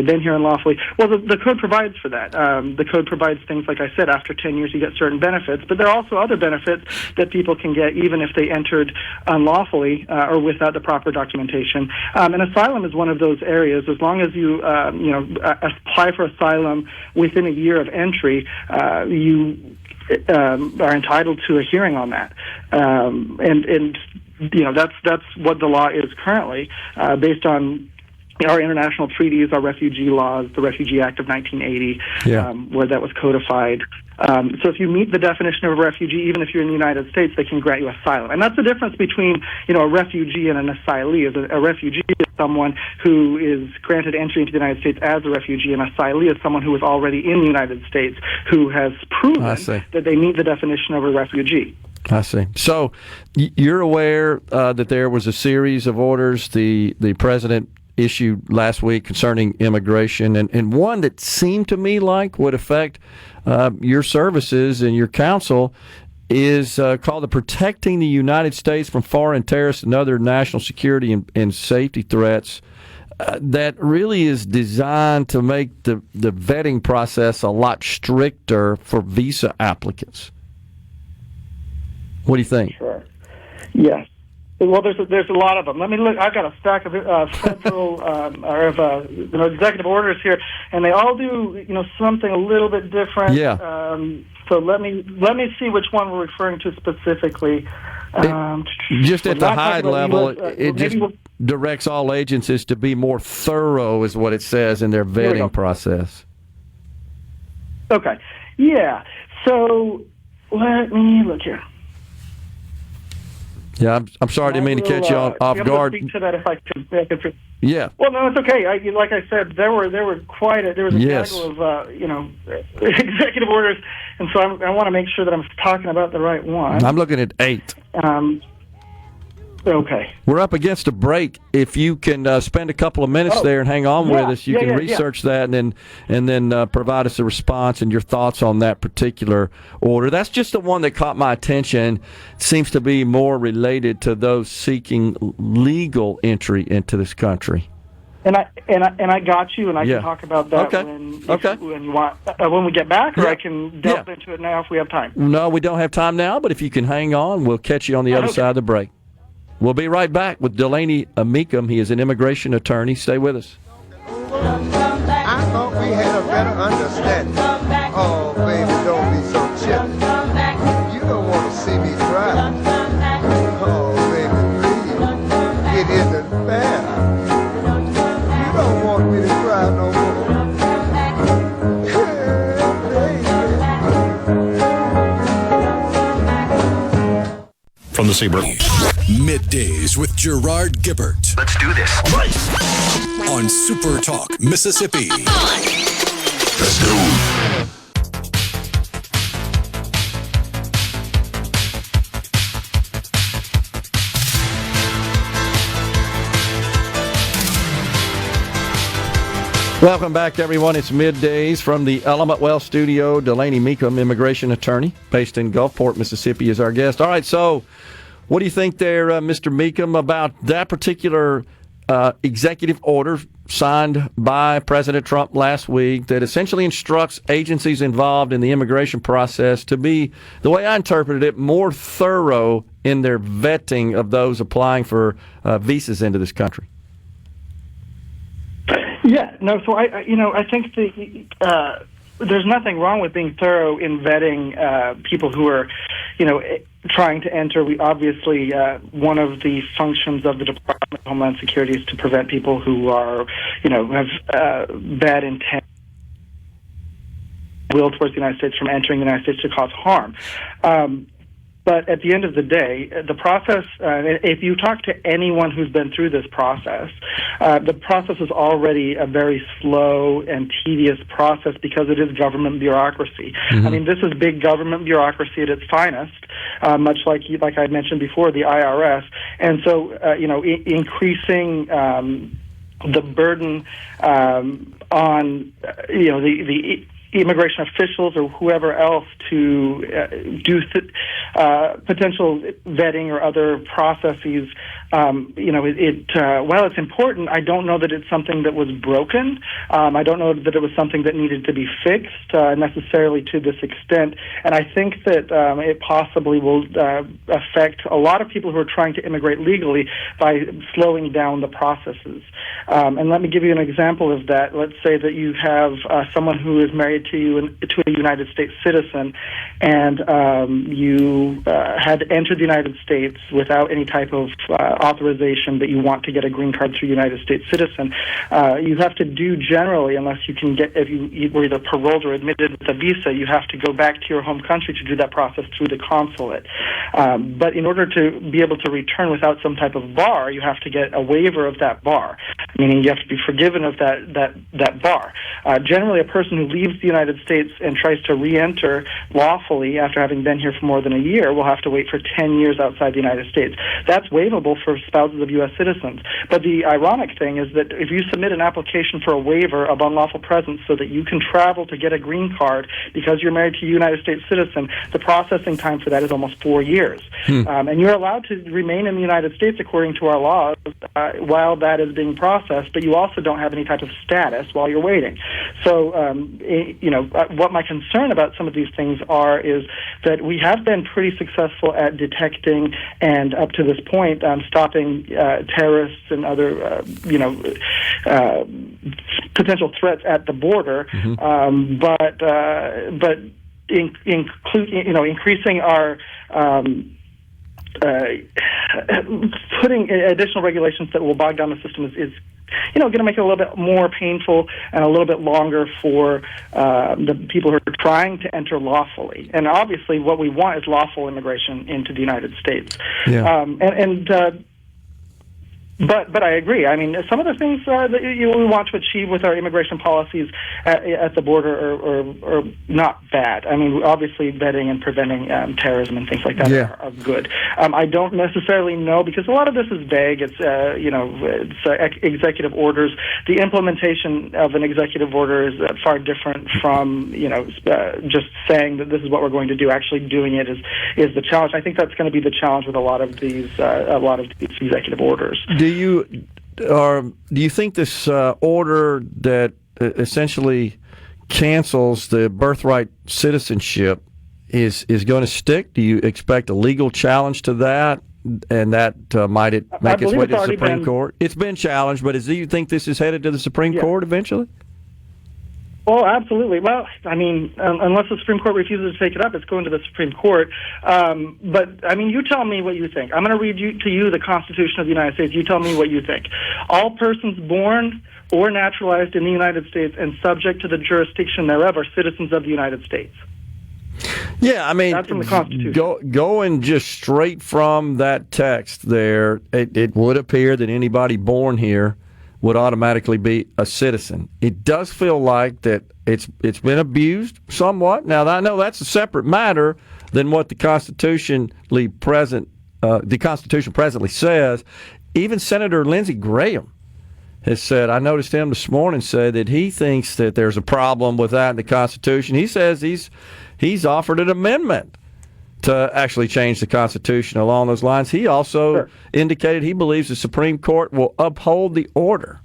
been here unlawfully? Well, the code provides for that. The code provides things, like I said, after 10 years you get certain benefits, but there are also other benefits that people can get even if they entered unlawfully or without the proper documentation. And asylum is one of those areas. As long as you apply for asylum within a year of entry, you are entitled to a hearing on that. And that's what the law is currently, based on our international treaties, our refugee laws, the Refugee Act of 1980, where that was codified. So if you meet the definition of a refugee, even if you're in the United States, they can grant you asylum. And that's the difference between, a refugee and an asylee. A refugee is someone who is granted entry into the United States as a refugee. An asylee is someone who is already in the United States who has proven that they meet the definition of a refugee. I see. So you're aware that there was a series of orders the president issued last week concerning immigration, and one that seemed to me like would affect your services and your counsel is called the Protecting the United States from Foreign Terrorists and Other National Security and Safety Threats. That really is designed to make the vetting process a lot stricter for visa applicants. What do you think? Sure. Yes. Well, there's a lot of them. Let me look. I've got a stack of federal executive orders here, and they all do something a little bit different. Yeah. So let me see which one we're referring to specifically. Just at the high level, it just directs all agencies to be more thorough, is what it says in their vetting process. Okay. Yeah. So let me look here. Yeah, I'm sorry, I didn't mean to catch you off guard. Speak to that if I could. Yeah. Well, no, it's okay. Like I said, there was a gaggle of executive orders, and so I want to make sure that I'm talking about the right one. I'm looking at 8. Okay. We're up against a break. If you can spend a couple of minutes there and hang on with us, you can research that and then provide us a response and your thoughts on that particular order. That's just the one that caught my attention. It seems to be more related to those seeking legal entry into this country. And I got you, and I can talk about that when you want when we get back, or I can delve into it now if we have time. No, we don't have time now, but if you can hang on, we'll catch you on the other side of the break. We'll be right back with Delaney Meekum. He is an immigration attorney. Stay with us. I thought we had a better understanding. Oh, baby, don't be so chilly. You don't want to see me cry. Oh, baby, please. It isn't fair. You don't want me to cry no more. From the Sabre. Middays with Gerard Gibert. Let's do this. On SuperTalk Mississippi. Let's go. Welcome back, everyone. It's Middays from the Element Well studio. Delaney Meekum, immigration attorney, based in Gulfport, Mississippi, is our guest. All right, so what do you think there, Mr. Meekum, about that particular executive order signed by President Trump last week that essentially instructs agencies involved in the immigration process to be, the way I interpreted it, more thorough in their vetting of those applying for visas into this country? Yeah, no. So I think there's nothing wrong with being thorough in vetting people who are, trying to enter. We obviously one of the functions of the Department of Homeland Security is to prevent people who are, have bad intent, will towards the United States from entering the United States to cause harm. But at the end of the day, the process, if you talk to anyone who's been through this process, the process is already a very slow and tedious process because it is government bureaucracy. Mm-hmm. I mean, this is big government bureaucracy at its finest, much like I mentioned before, the IRS. And so, increasing the burden on, the immigration officials or whoever else to do potential vetting or other processes. While it's important, I don't know that it's something that was broken. I don't know that it was something that needed to be fixed necessarily to this extent. And I think that it possibly will affect a lot of people who are trying to immigrate legally by slowing down the processes. And let me give you an example of that. Let's say that you have someone who is married to you to a United States citizen, and you had entered the United States without any type of authorization that you want to get a green card through United States citizen. You have to do generally, unless you can get, if you were either paroled or admitted with a visa, you have to go back to your home country to do that process through the consulate. But in order to be able to return without some type of bar, you have to get a waiver of that bar, meaning you have to be forgiven of that bar. Generally, a person who leaves the United States and tries to re-enter lawfully after having been here for more than a year will have to wait for 10 years outside the United States. That's waivable for spouses of U.S. citizens. But the ironic thing is that if you submit an application for a waiver of unlawful presence so that you can travel to get a green card because you're married to a United States citizen, the processing time for that is almost 4 years. And you're allowed to remain in the United States according to our laws while that is being processed, but you also don't have any type of status while you're waiting. So, what my concern about some of these things is that we have been pretty successful at detecting and up to this point stopping terrorists and other potential threats at the border, but increasing our putting additional regulations that will bog down the system is going to make it a little bit more painful and a little bit longer for the people who are trying to enter lawfully. And obviously what we want is lawful immigration into the United States. Yeah. But I agree. I mean, some of the things that we want to achieve with our immigration policies at the border are not bad. I mean, obviously vetting and preventing terrorism and things like that are good. I don't necessarily know, because a lot of this is vague. It's executive orders. The implementation of an executive order is far different from just saying that this is what we're going to do. Actually doing it is the challenge. I think that's going to be the challenge with a lot of these executive orders. Do you think this order that essentially cancels the birthright citizenship is going to stick? Do you expect a legal challenge to that, and that might make its way to the Supreme Court? It's been challenged, but do you think this is headed to the Supreme Court eventually? Oh, absolutely. Well, I mean, unless the Supreme Court refuses to take it up, it's going to the Supreme Court. But, I mean, you tell me what you think. I'm going to read to you the Constitution of the United States. You tell me what you think. All persons born or naturalized in the United States and subject to the jurisdiction thereof are citizens of the United States. Yeah, I mean, that's from the Constitution. Going just straight from that text there, it would appear that anybody born here would automatically be a citizen. It does feel like that it's been abused somewhat. Now, I know that's a separate matter than what the Constitution presently says. Even Senator Lindsey Graham has said, I noticed him this morning say that he thinks that there's a problem with that in the Constitution. He says he's offered an amendment to actually change the Constitution along those lines. He also indicated he believes the Supreme Court will uphold the order.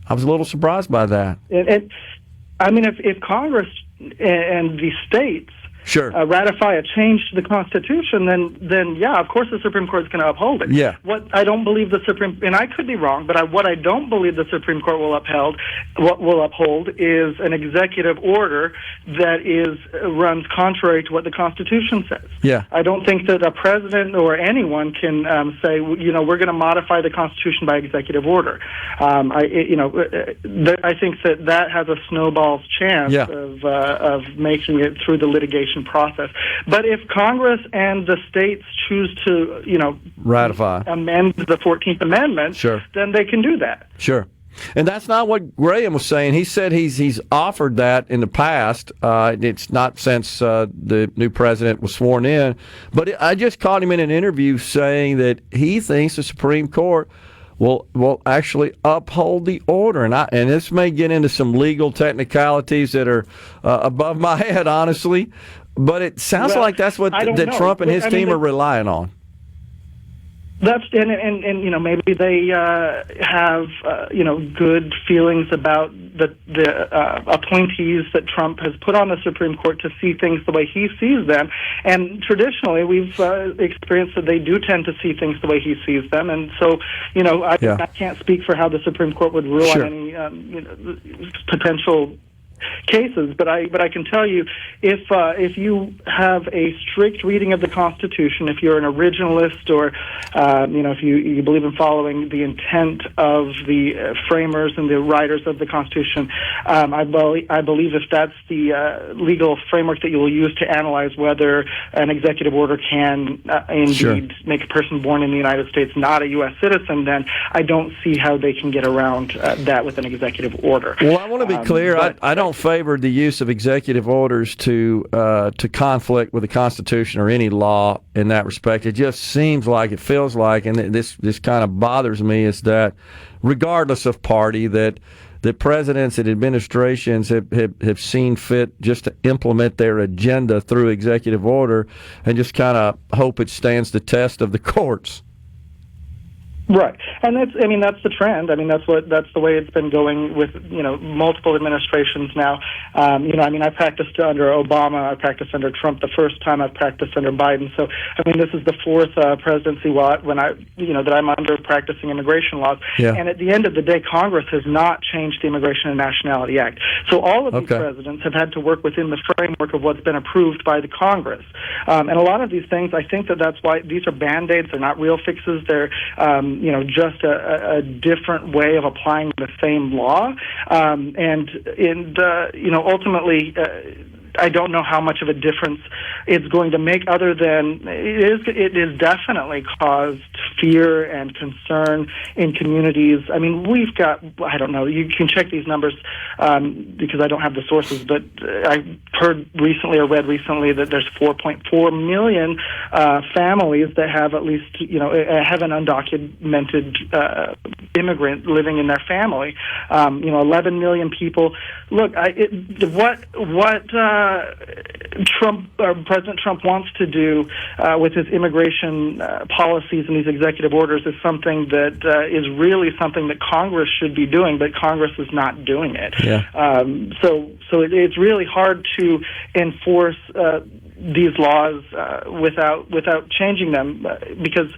I was a little surprised by that. I mean, if Congress and the states ratify a change to the Constitution, then yeah, of course the Supreme Court is going to uphold it. Yeah. What I don't believe the Supreme, and I could be wrong, but what I don't believe the Supreme Court will uphold is an executive order that runs contrary to what the Constitution says. Yeah. I don't think that a president or anyone can say, we're going to modify the Constitution by executive order. I think that has a snowball's chance of making it through the litigation process. But if Congress and the states choose to, ratify, amend the 14th Amendment, then they can do that. Sure. And that's not what Graham was saying. He said he's offered that in the past. It's not since the new president was sworn in. But I just caught him in an interview saying that he thinks the Supreme Court will actually uphold the order. And this may get into some legal technicalities that are above my head, honestly. But it sounds like that's what that Trump and his team are relying on. That's and maybe they have good feelings about the appointees that Trump has put on the Supreme Court to see things the way he sees them. And traditionally, we've experienced that they do tend to see things the way he sees them. And so, I can't speak for how the Supreme Court would rule on any potential cases, but I can tell you, if you have a strict reading of the Constitution, if you're an originalist, or if you believe in following the intent of the framers and the writers of the Constitution, I believe if that's the legal framework that you will use to analyze whether an executive order can indeed make a person born in the United States not a U.S. citizen, then I don't see how they can get around that with an executive order. Well, I want to be clear. I don't favor the use of executive orders to conflict with the Constitution or any law in that respect. It just seems like, it feels like, and this kind of bothers me, is that regardless of party, that presidents and administrations have seen fit just to implement their agenda through executive order and just kind of hope it stands the test of the courts. Right, and that's the trend. That's the way it's been going with multiple administrations now. I practiced under Obama. I practiced under Trump the first time. I've practiced under Biden. So this is the fourth presidency when that I'm under practicing immigration laws. Yeah. And at the end of the day, Congress has not changed the Immigration and Nationality Act. So all of these presidents have had to work within the framework of what's been approved by the Congress. And a lot of these things, I think that's why these are Band-Aids. They're not real fixes. They're just a different way of applying the same law, ultimately, I don't know how much of a difference it's going to make, other than it is definitely caused fear and concern in communities. We've got, I don't know, you can check these numbers because I don't have the sources, but I heard recently or read recently that there's 4.4 million families that have at least, have an undocumented immigrant living in their family. 11 million people. Look, President Trump wants to do with his immigration policies and these executive orders is something that is really something that Congress should be doing, but Congress is not doing it. Yeah. So it's really hard to enforce these laws without changing them because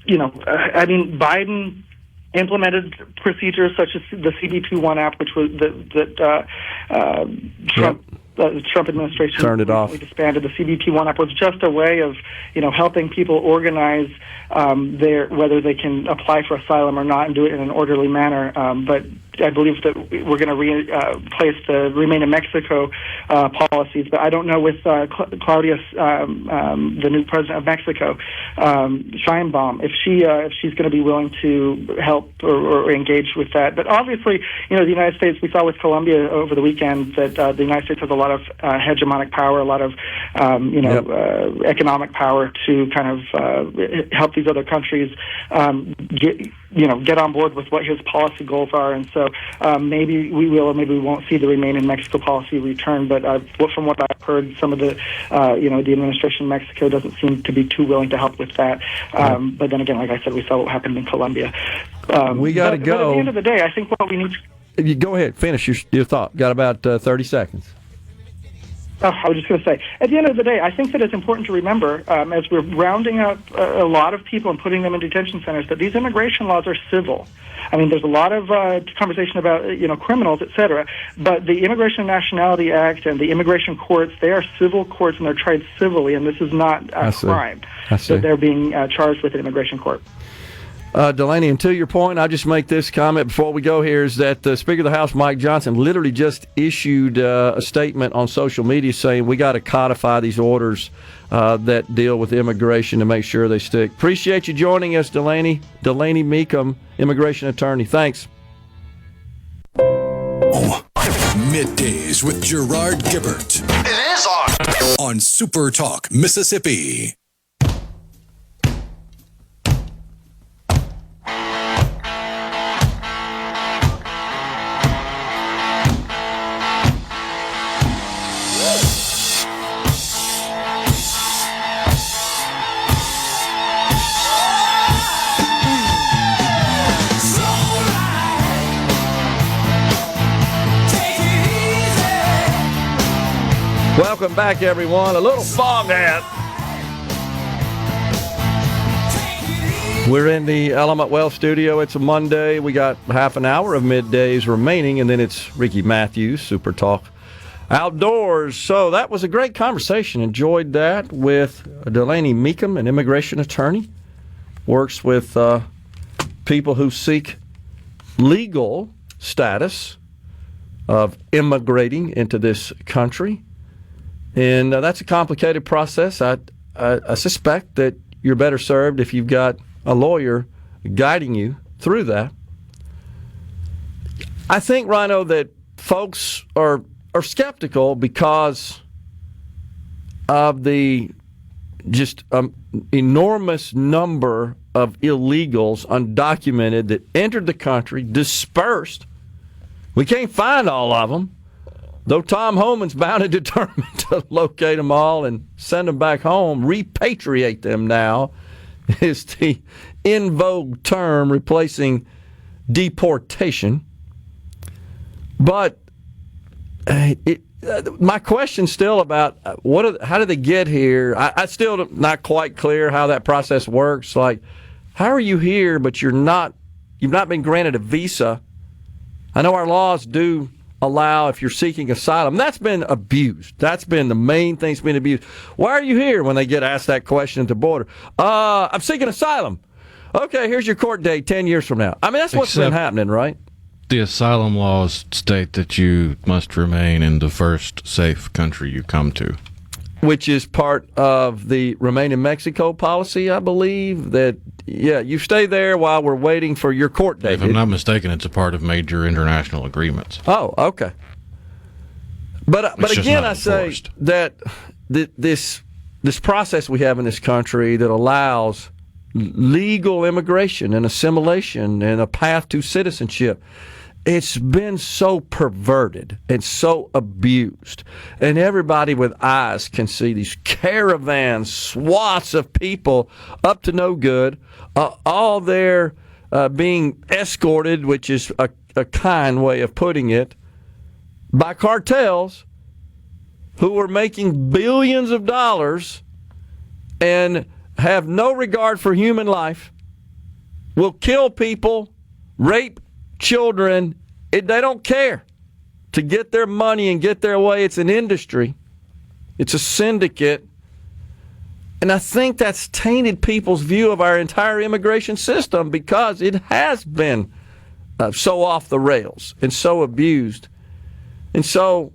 Biden implemented procedures such as the CBP-1 app, which was that Trump. The Trump administration turned it off. Disbanded. The CBP-1 app was just a way of, helping people organize whether they can apply for asylum or not and do it in an orderly manner. But I believe that we're going to replace the Remain in Mexico policies. But I don't know with Claudia, the new president of Mexico, Sheinbaum, if she's going to be willing to help or engage with that. But obviously, the United States, we saw with Colombia over the weekend that the United States has a lot of hegemonic power, a lot of economic power to kind of help these other countries get on board with what his policy goals are. And so maybe we will or maybe we won't see the Remain in Mexico policy return. But from what I've heard, some of the the administration in Mexico doesn't seem to be too willing to help with that. But then again, like I said, we saw what happened in Colombia. We got to go. But at the end of the day, I think what we need to... You go ahead, finish your thought. Got about 30 seconds. I was just going to say, at the end of the day, I think that it's important to remember, as we're rounding up a lot of people and putting them in detention centers, that these immigration laws are civil. There's a lot of conversation about, criminals, et cetera, but the Immigration and Nationality Act and the immigration courts, they are civil courts and they're tried civilly, and this is not a crime that they're being charged with in immigration court. Delaney, and to your point, I'll just make this comment before we go here, is that Speaker of the House, Mike Johnson, literally just issued a statement on social media saying we got to codify these orders that deal with immigration to make sure they stick. Appreciate you joining us, Delaney. Delaney Meekum, immigration attorney. Thanks. Middays with Gerard Gibert. It is on SuperTalk Mississippi. Welcome back, everyone. A little Foghat. We're in the Element Wealth studio. It's a Monday. We got half an hour of middays remaining, and then it's Ricky Matthews, SuperTalk Outdoors. So that was a great conversation. Enjoyed that with Delaney Meekum, an immigration attorney. Works with people who seek legal status of immigrating into this country. And that's a complicated process. I suspect that you're better served if you've got a lawyer guiding you through that. I think, Rhino, that folks are skeptical because of the just enormous number of illegals, undocumented, that entered the country, dispersed. We can't find all of them, though Tom Homan's bound and determined to locate them all and send them back home. Repatriate them now is the in vogue term, replacing deportation. But my question's still about how did they get here? I still not quite clear how that process works. Like, how are you here, but you've not been granted a visa? I know our laws do allow, if you're seeking asylum, that's been abused. That's been the main thing that's been abused. Why are you here when they get asked that question at the border? I'm seeking asylum. Okay, here's your court date 10 years from now. I mean, that's what's been happening, right? The asylum laws state that you must remain in the first safe country you come to. Which is part of the Remain in Mexico policy, I believe, that, you stay there while we're waiting for your court date. If I'm not mistaken, it's a part of major international agreements. Oh, okay. But again, I say that this process we have in this country that allows legal immigration and assimilation and a path to citizenship, it's been so perverted and so abused. And everybody with eyes can see these caravans, swaths of people up to no good, all there being escorted, which is a kind way of putting it, by cartels who are making billions of dollars and have no regard for human life, will kill people, rape children. They don't care, to get their money and get their way. It's an industry. It's a syndicate. And I think that's tainted people's view of our entire immigration system because it has been so off the rails and so abused. And so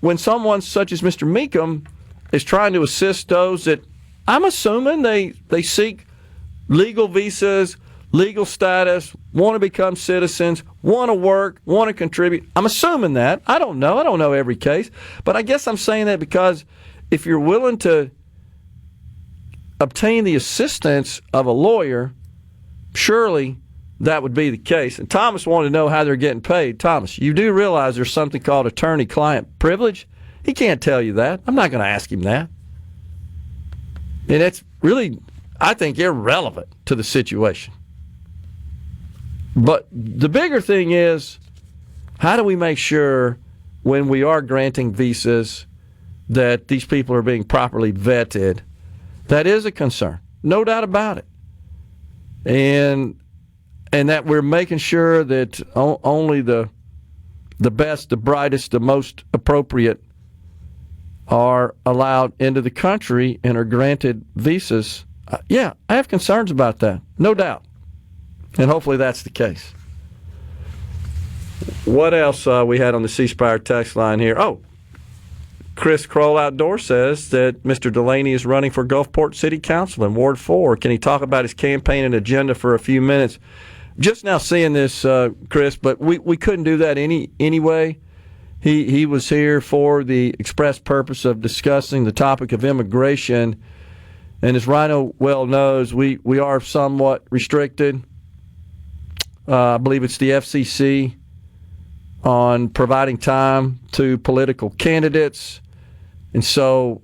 when someone such as Mr. Meekum is trying to assist those that I'm assuming they seek legal visas, legal status, want to become citizens, want to work, want to contribute. I'm assuming that. I don't know. I don't know every case. But I guess I'm saying that because if you're willing to obtain the assistance of a lawyer, surely that would be the case. And Thomas wanted to know how they're getting paid. Thomas, you do realize there's something called attorney-client privilege? He can't tell you that. I'm not going to ask him that. And it's really, I think, irrelevant to the situation. But the bigger thing is, how do we make sure when we are granting visas that these people are being properly vetted? That is a concern, no doubt about it. And that we're making sure that only the best, the brightest, the most appropriate are allowed into the country and are granted visas. I have concerns about that, no doubt. And hopefully that's the case. What else we had on the C Spire text line here? Oh, Chris Kroll Outdoor says that Mr. Delaney is running for Gulfport City Council in Ward 4. Can he talk about his campaign and agenda for a few minutes? Just now seeing this, Chris, but we couldn't do that anyway. He was here for the express purpose of discussing the topic of immigration. And as Rhino well knows, we are somewhat restricted. I believe it's the FCC on providing time to political candidates. And so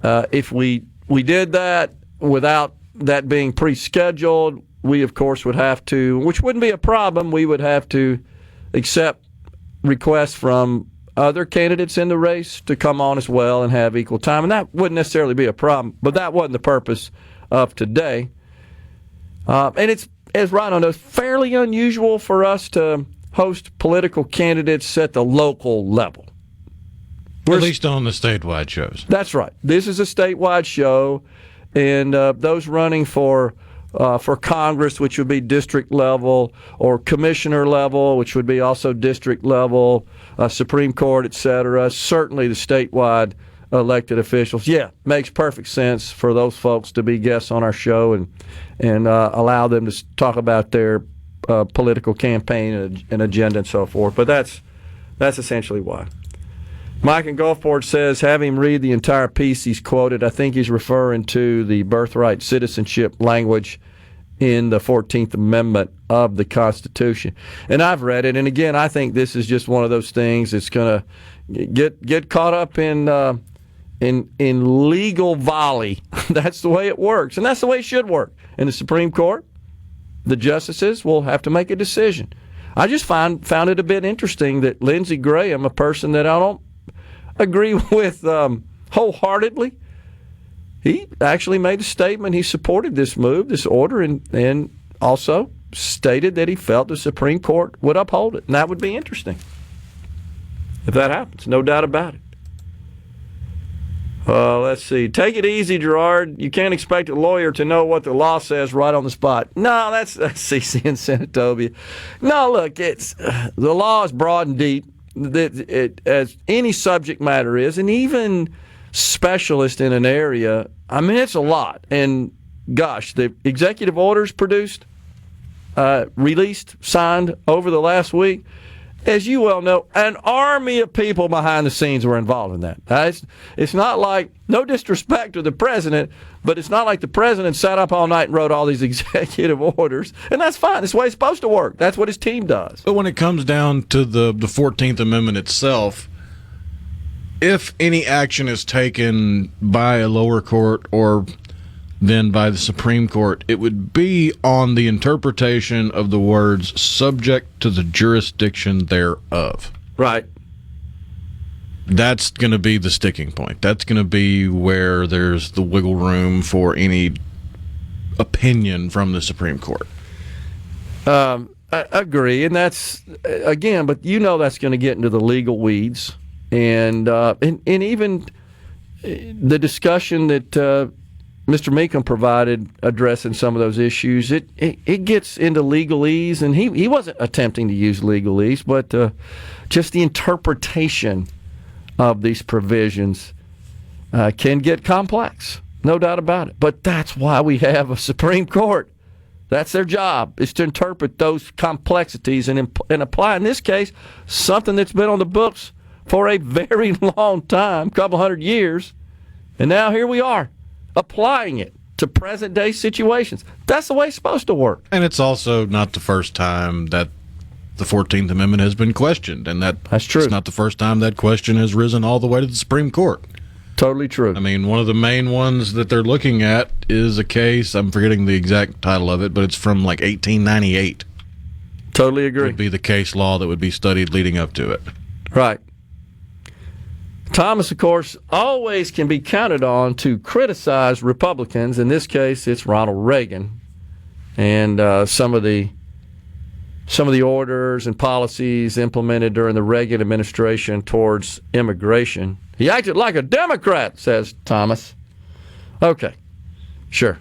if we did that without that being pre-scheduled, we, of course, would have to, which wouldn't be a problem, we would have to accept requests from other candidates in the race to come on as well and have equal time. And that wouldn't necessarily be a problem, but that wasn't the purpose of today. And it's, as Rhino knows, fairly unusual for us to host political candidates at the local level. At least on the statewide shows. That's right. This is a statewide show, and those running for Congress, which would be district level, or commissioner level, which would be also district level, Supreme Court, et cetera, certainly the statewide elected officials. Yeah, makes perfect sense for those folks to be guests on our show and allow them to talk about their political campaign and agenda and so forth. But that's essentially why. Mike in Gulfport says, have him read the entire piece he's quoted. I think he's referring to the birthright citizenship language in the 14th Amendment of the Constitution. And I've read it, and again, I think this is just one of those things that's going to get caught up in legal volley. That's the way it works, and that's the way it should work. In the Supreme Court, the justices will have to make a decision. I just found it a bit interesting that Lindsey Graham, a person that I don't agree with wholeheartedly, he actually made a statement. He supported this move, this order, and also stated that he felt the Supreme Court would uphold it. And that would be interesting if that happens, no doubt about it. Let's see. Take it easy, Gerard. You can't expect a lawyer to know what the law says right on the spot. No, that's CC in Senatobia. No, look, the law is broad and deep, as any subject matter is, and even specialist in an area. I mean, it's a lot. And gosh, the executive orders produced, released, signed over the last week, as you well know, an army of people behind the scenes were involved in that. It's not like, no disrespect to the president, but it's not like the president sat up all night and wrote all these executive orders. And that's fine. That's the way it's supposed to work. That's what his team does. But when it comes down to the 14th Amendment itself, if any action is taken by a lower court or then by the Supreme Court, it would be on the interpretation of the words subject to the jurisdiction thereof. Right. That's going to be the sticking point. That's going to be where there's the wiggle room for any opinion from the Supreme Court. I agree, and that's, again, but you know that's going to get into the legal weeds. And even the discussion that Mr. Meekum provided addressing some of those issues, it gets into legalese, and he wasn't attempting to use legalese, but just the interpretation of these provisions can get complex, no doubt about it. But that's why we have a Supreme Court. That's their job, is to interpret those complexities and apply, in this case, something that's been on the books for a very long time, couple hundred years, and now here we are, applying it to present-day situations. That's the way it's supposed to work. And it's also not the first time that the 14th Amendment has been questioned, and that's true. It's not the first time that question has risen all the way to the Supreme Court. Totally true. I mean, one of the main ones that they're looking at is a case, I'm forgetting the exact title of it, but it's from like 1898. Totally agree. It would be the case law that would be studied leading up to it. Right. Thomas, of course, always can be counted on to criticize Republicans. In this case, it's Ronald Reagan and some of the orders and policies implemented during the Reagan administration towards immigration. He acted like a Democrat, says Thomas. Okay, sure.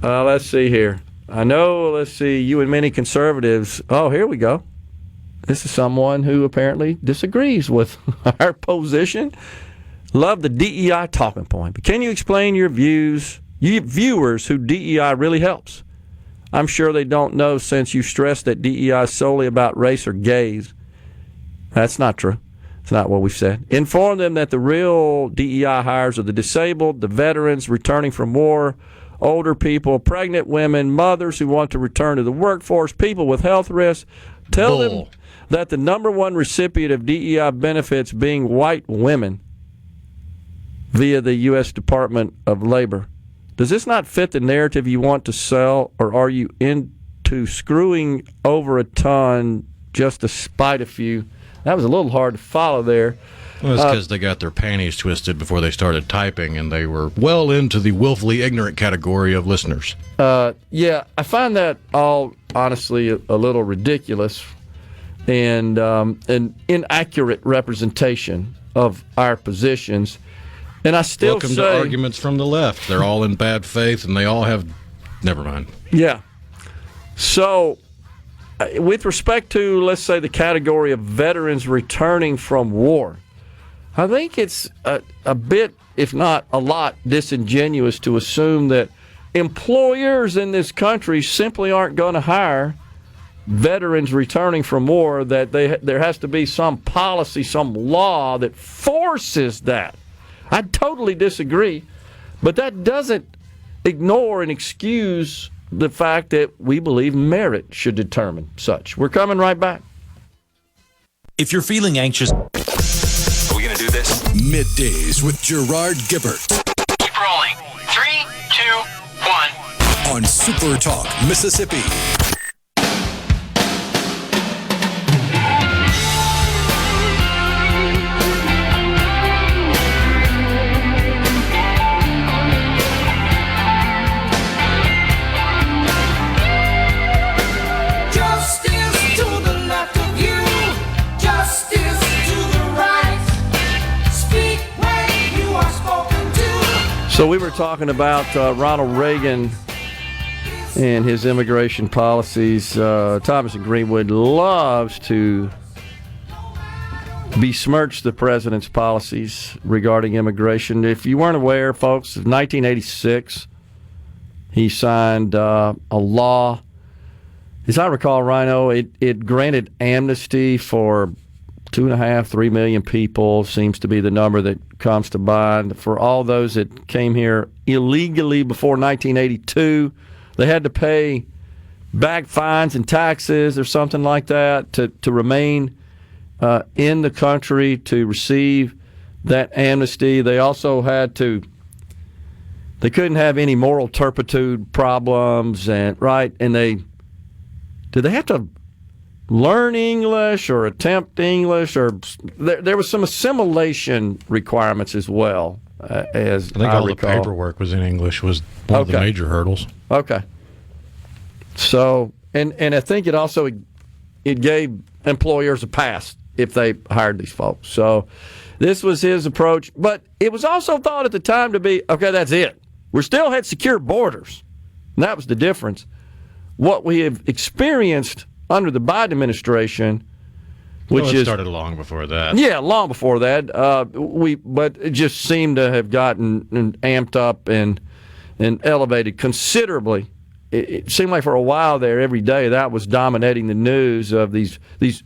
Let's see here. You and many conservatives. Oh, here we go. This is someone who apparently disagrees with our position. Love the DEI talking point. But can you explain your viewers who DEI really helps? I'm sure they don't know since you stressed that DEI is solely about race or gays. That's not true. It's not what we've said. Inform them that the real DEI hires are the disabled, the veterans returning from war, older people, pregnant women, mothers who want to return to the workforce, people with health risks. Tell them that the number one recipient of DEI benefits being white women via the U.S. Department of Labor. Does this not fit the narrative you want to sell, or are you into screwing over a ton just to spite a few? That was a little hard to follow there. Well, it's because they got their panties twisted before they started typing, and they were well into the willfully ignorant category of listeners. Yeah, I find that all, honestly, a little ridiculous and an inaccurate representation of our positions. And I still Welcome to arguments from the left. They're all in bad faith, and they all have... Never mind. Yeah. So, with respect to, let's say, the category of veterans returning from war, I think it's a bit, if not a lot, disingenuous to assume that employers in this country simply aren't going to hire veterans returning from war, that there has to be some policy, some law that forces that. I totally disagree, but that doesn't ignore and excuse the fact that we believe merit should determine such. We're coming right back. If you're feeling anxious... Are we going to do this? Middays with Gerard Gibert. Keep rolling. 3, 2, 1. On SuperTalk Mississippi. So we were talking about Ronald Reagan and his immigration policies. Thomas in Greenwood loves to besmirch the president's policies regarding immigration. If you weren't aware, folks, in 1986, he signed a law. As I recall, Rhino, it granted amnesty for 2.5, 3 million people, seems to be the number that comes to mind. For all those that came here illegally before 1982, they had to pay back fines and taxes or something like that to remain in the country to receive that amnesty. They also had to, they couldn't have any moral turpitude problems, and did they have to learn English or attempt English, or there was some assimilation requirements as well, as I think all recall. the paperwork was in English, was one of the major hurdles. Okay. So, and I think it also it gave employers a pass if they hired these folks. So this was his approach, but it was also thought at the time to be, okay, that's it. We still had secure borders, and that was the difference. What we have experienced under the Biden administration, which started long before that. Yeah, long before that. But it just seemed to have gotten amped up and elevated considerably. It seemed like for a while there, every day, that was dominating the news of these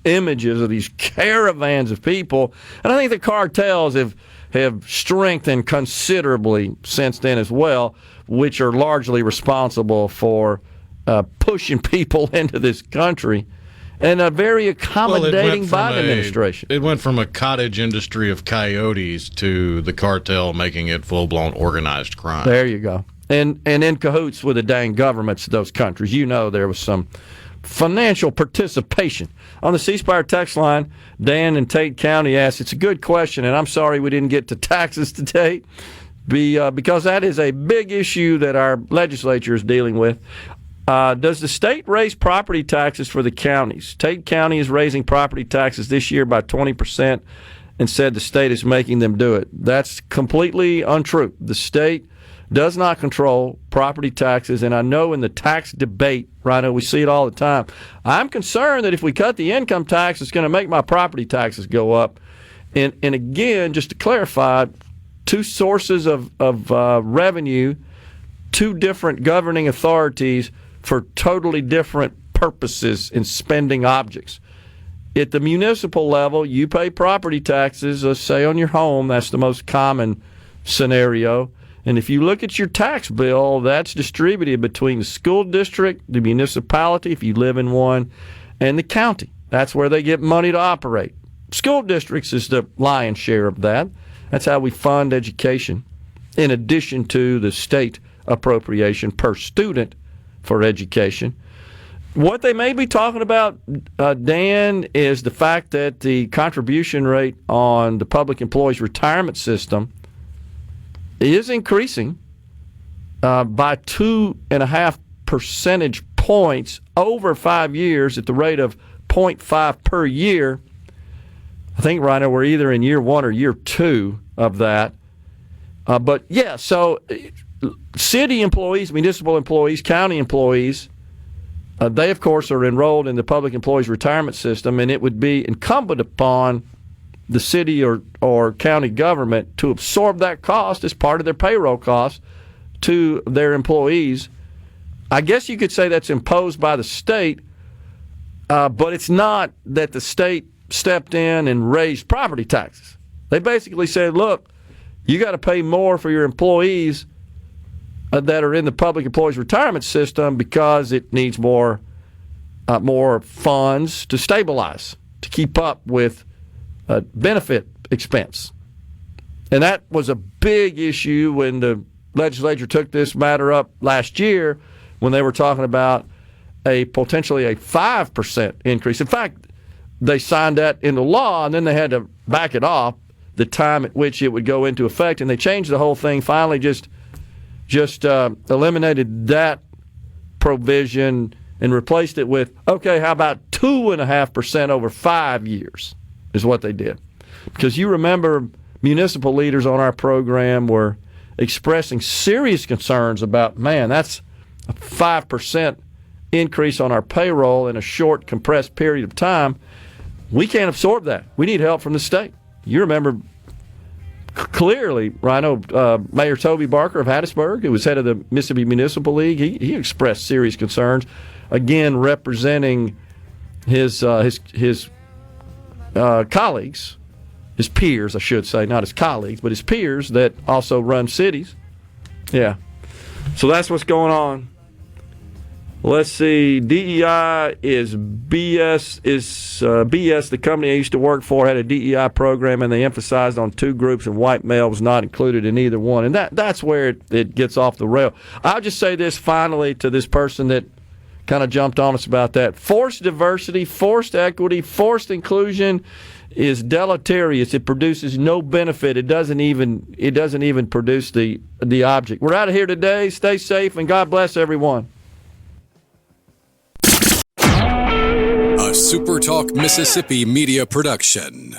images of these caravans of people. And I think the cartels have strengthened considerably since then as well, which are largely responsible for pushing people into this country, and a very accommodating Biden administration. It went from a cottage industry of coyotes to the cartel making it full-blown organized crime. There you go. And in cahoots with the dang governments of those countries. You know, there was some financial participation. On the C Spire text line, Dan in Tate County asks, it's a good question, and I'm sorry we didn't get to taxes today, because that is a big issue that our legislature is dealing with. Does the state raise property taxes for the counties? Tate County is raising property taxes this year by 20% and said the state is making them do it. That's completely untrue. The state does not control property taxes, and I know in the tax debate, Rhino, we see it all the time. I'm concerned that if we cut the income tax, it's going to make my property taxes go up. And again, just to clarify, two sources of revenue, two different governing authorities for totally different purposes in spending objects. At the municipal level, you pay property taxes, let's say on your home. That's the most common scenario. And if you look at your tax bill, that's distributed between the school district, the municipality, if you live in one, and the county. That's where they get money to operate. School districts is the lion's share of that. That's how we fund education, in addition to the state appropriation per student for education. What they may be talking about, Dan, is the fact that the contribution rate on the public employees retirement system is increasing by 2.5 percentage points over 5 years at the rate of 0.5 per year. I think right now we're either in year 1 or year 2 of that. But yeah, so city employees, municipal employees, county employees, they of course are enrolled in the public employees retirement system, and it would be incumbent upon the city or county government to absorb that cost as part of their payroll costs to their employees. I guess you could say that's imposed by the state, but it's not that the state stepped in and raised property taxes. They basically said, look, you got to pay more for your employees that are in the public employees retirement system because it needs more funds to stabilize, to keep up with benefit expense. And that was a big issue when the legislature took this matter up last year when they were talking about potentially a 5% increase. In fact, they signed that into law, and then they had to back it off the time at which it would go into effect, and they changed the whole thing, finally just eliminated that provision and replaced it with, okay, how about 2.5% over 5 years is what they did. Because you remember municipal leaders on our program were expressing serious concerns about, man, that's a 5% increase on our payroll in a short, compressed period of time. We can't absorb that. We need help from the state. You remember clearly, Rhino, Mayor Toby Barker of Hattiesburg, who was head of the Mississippi Municipal League, he expressed serious concerns, again representing his colleagues, his peers, I should say, not his colleagues, but his peers that also run cities. Yeah. So that's what's going on. Let's see. DEI is BS. BS. The company I used to work for had a DEI program, and they emphasized on 2 groups, and white male was not included in either one. And that's where it gets off the rail. I'll just say this finally to this person that kind of jumped on us about that. Forced diversity, forced equity, forced inclusion is deleterious. It produces no benefit. It doesn't even produce the object. We're out of here today. Stay safe, and God bless everyone. A SuperTalk Mississippi Media production.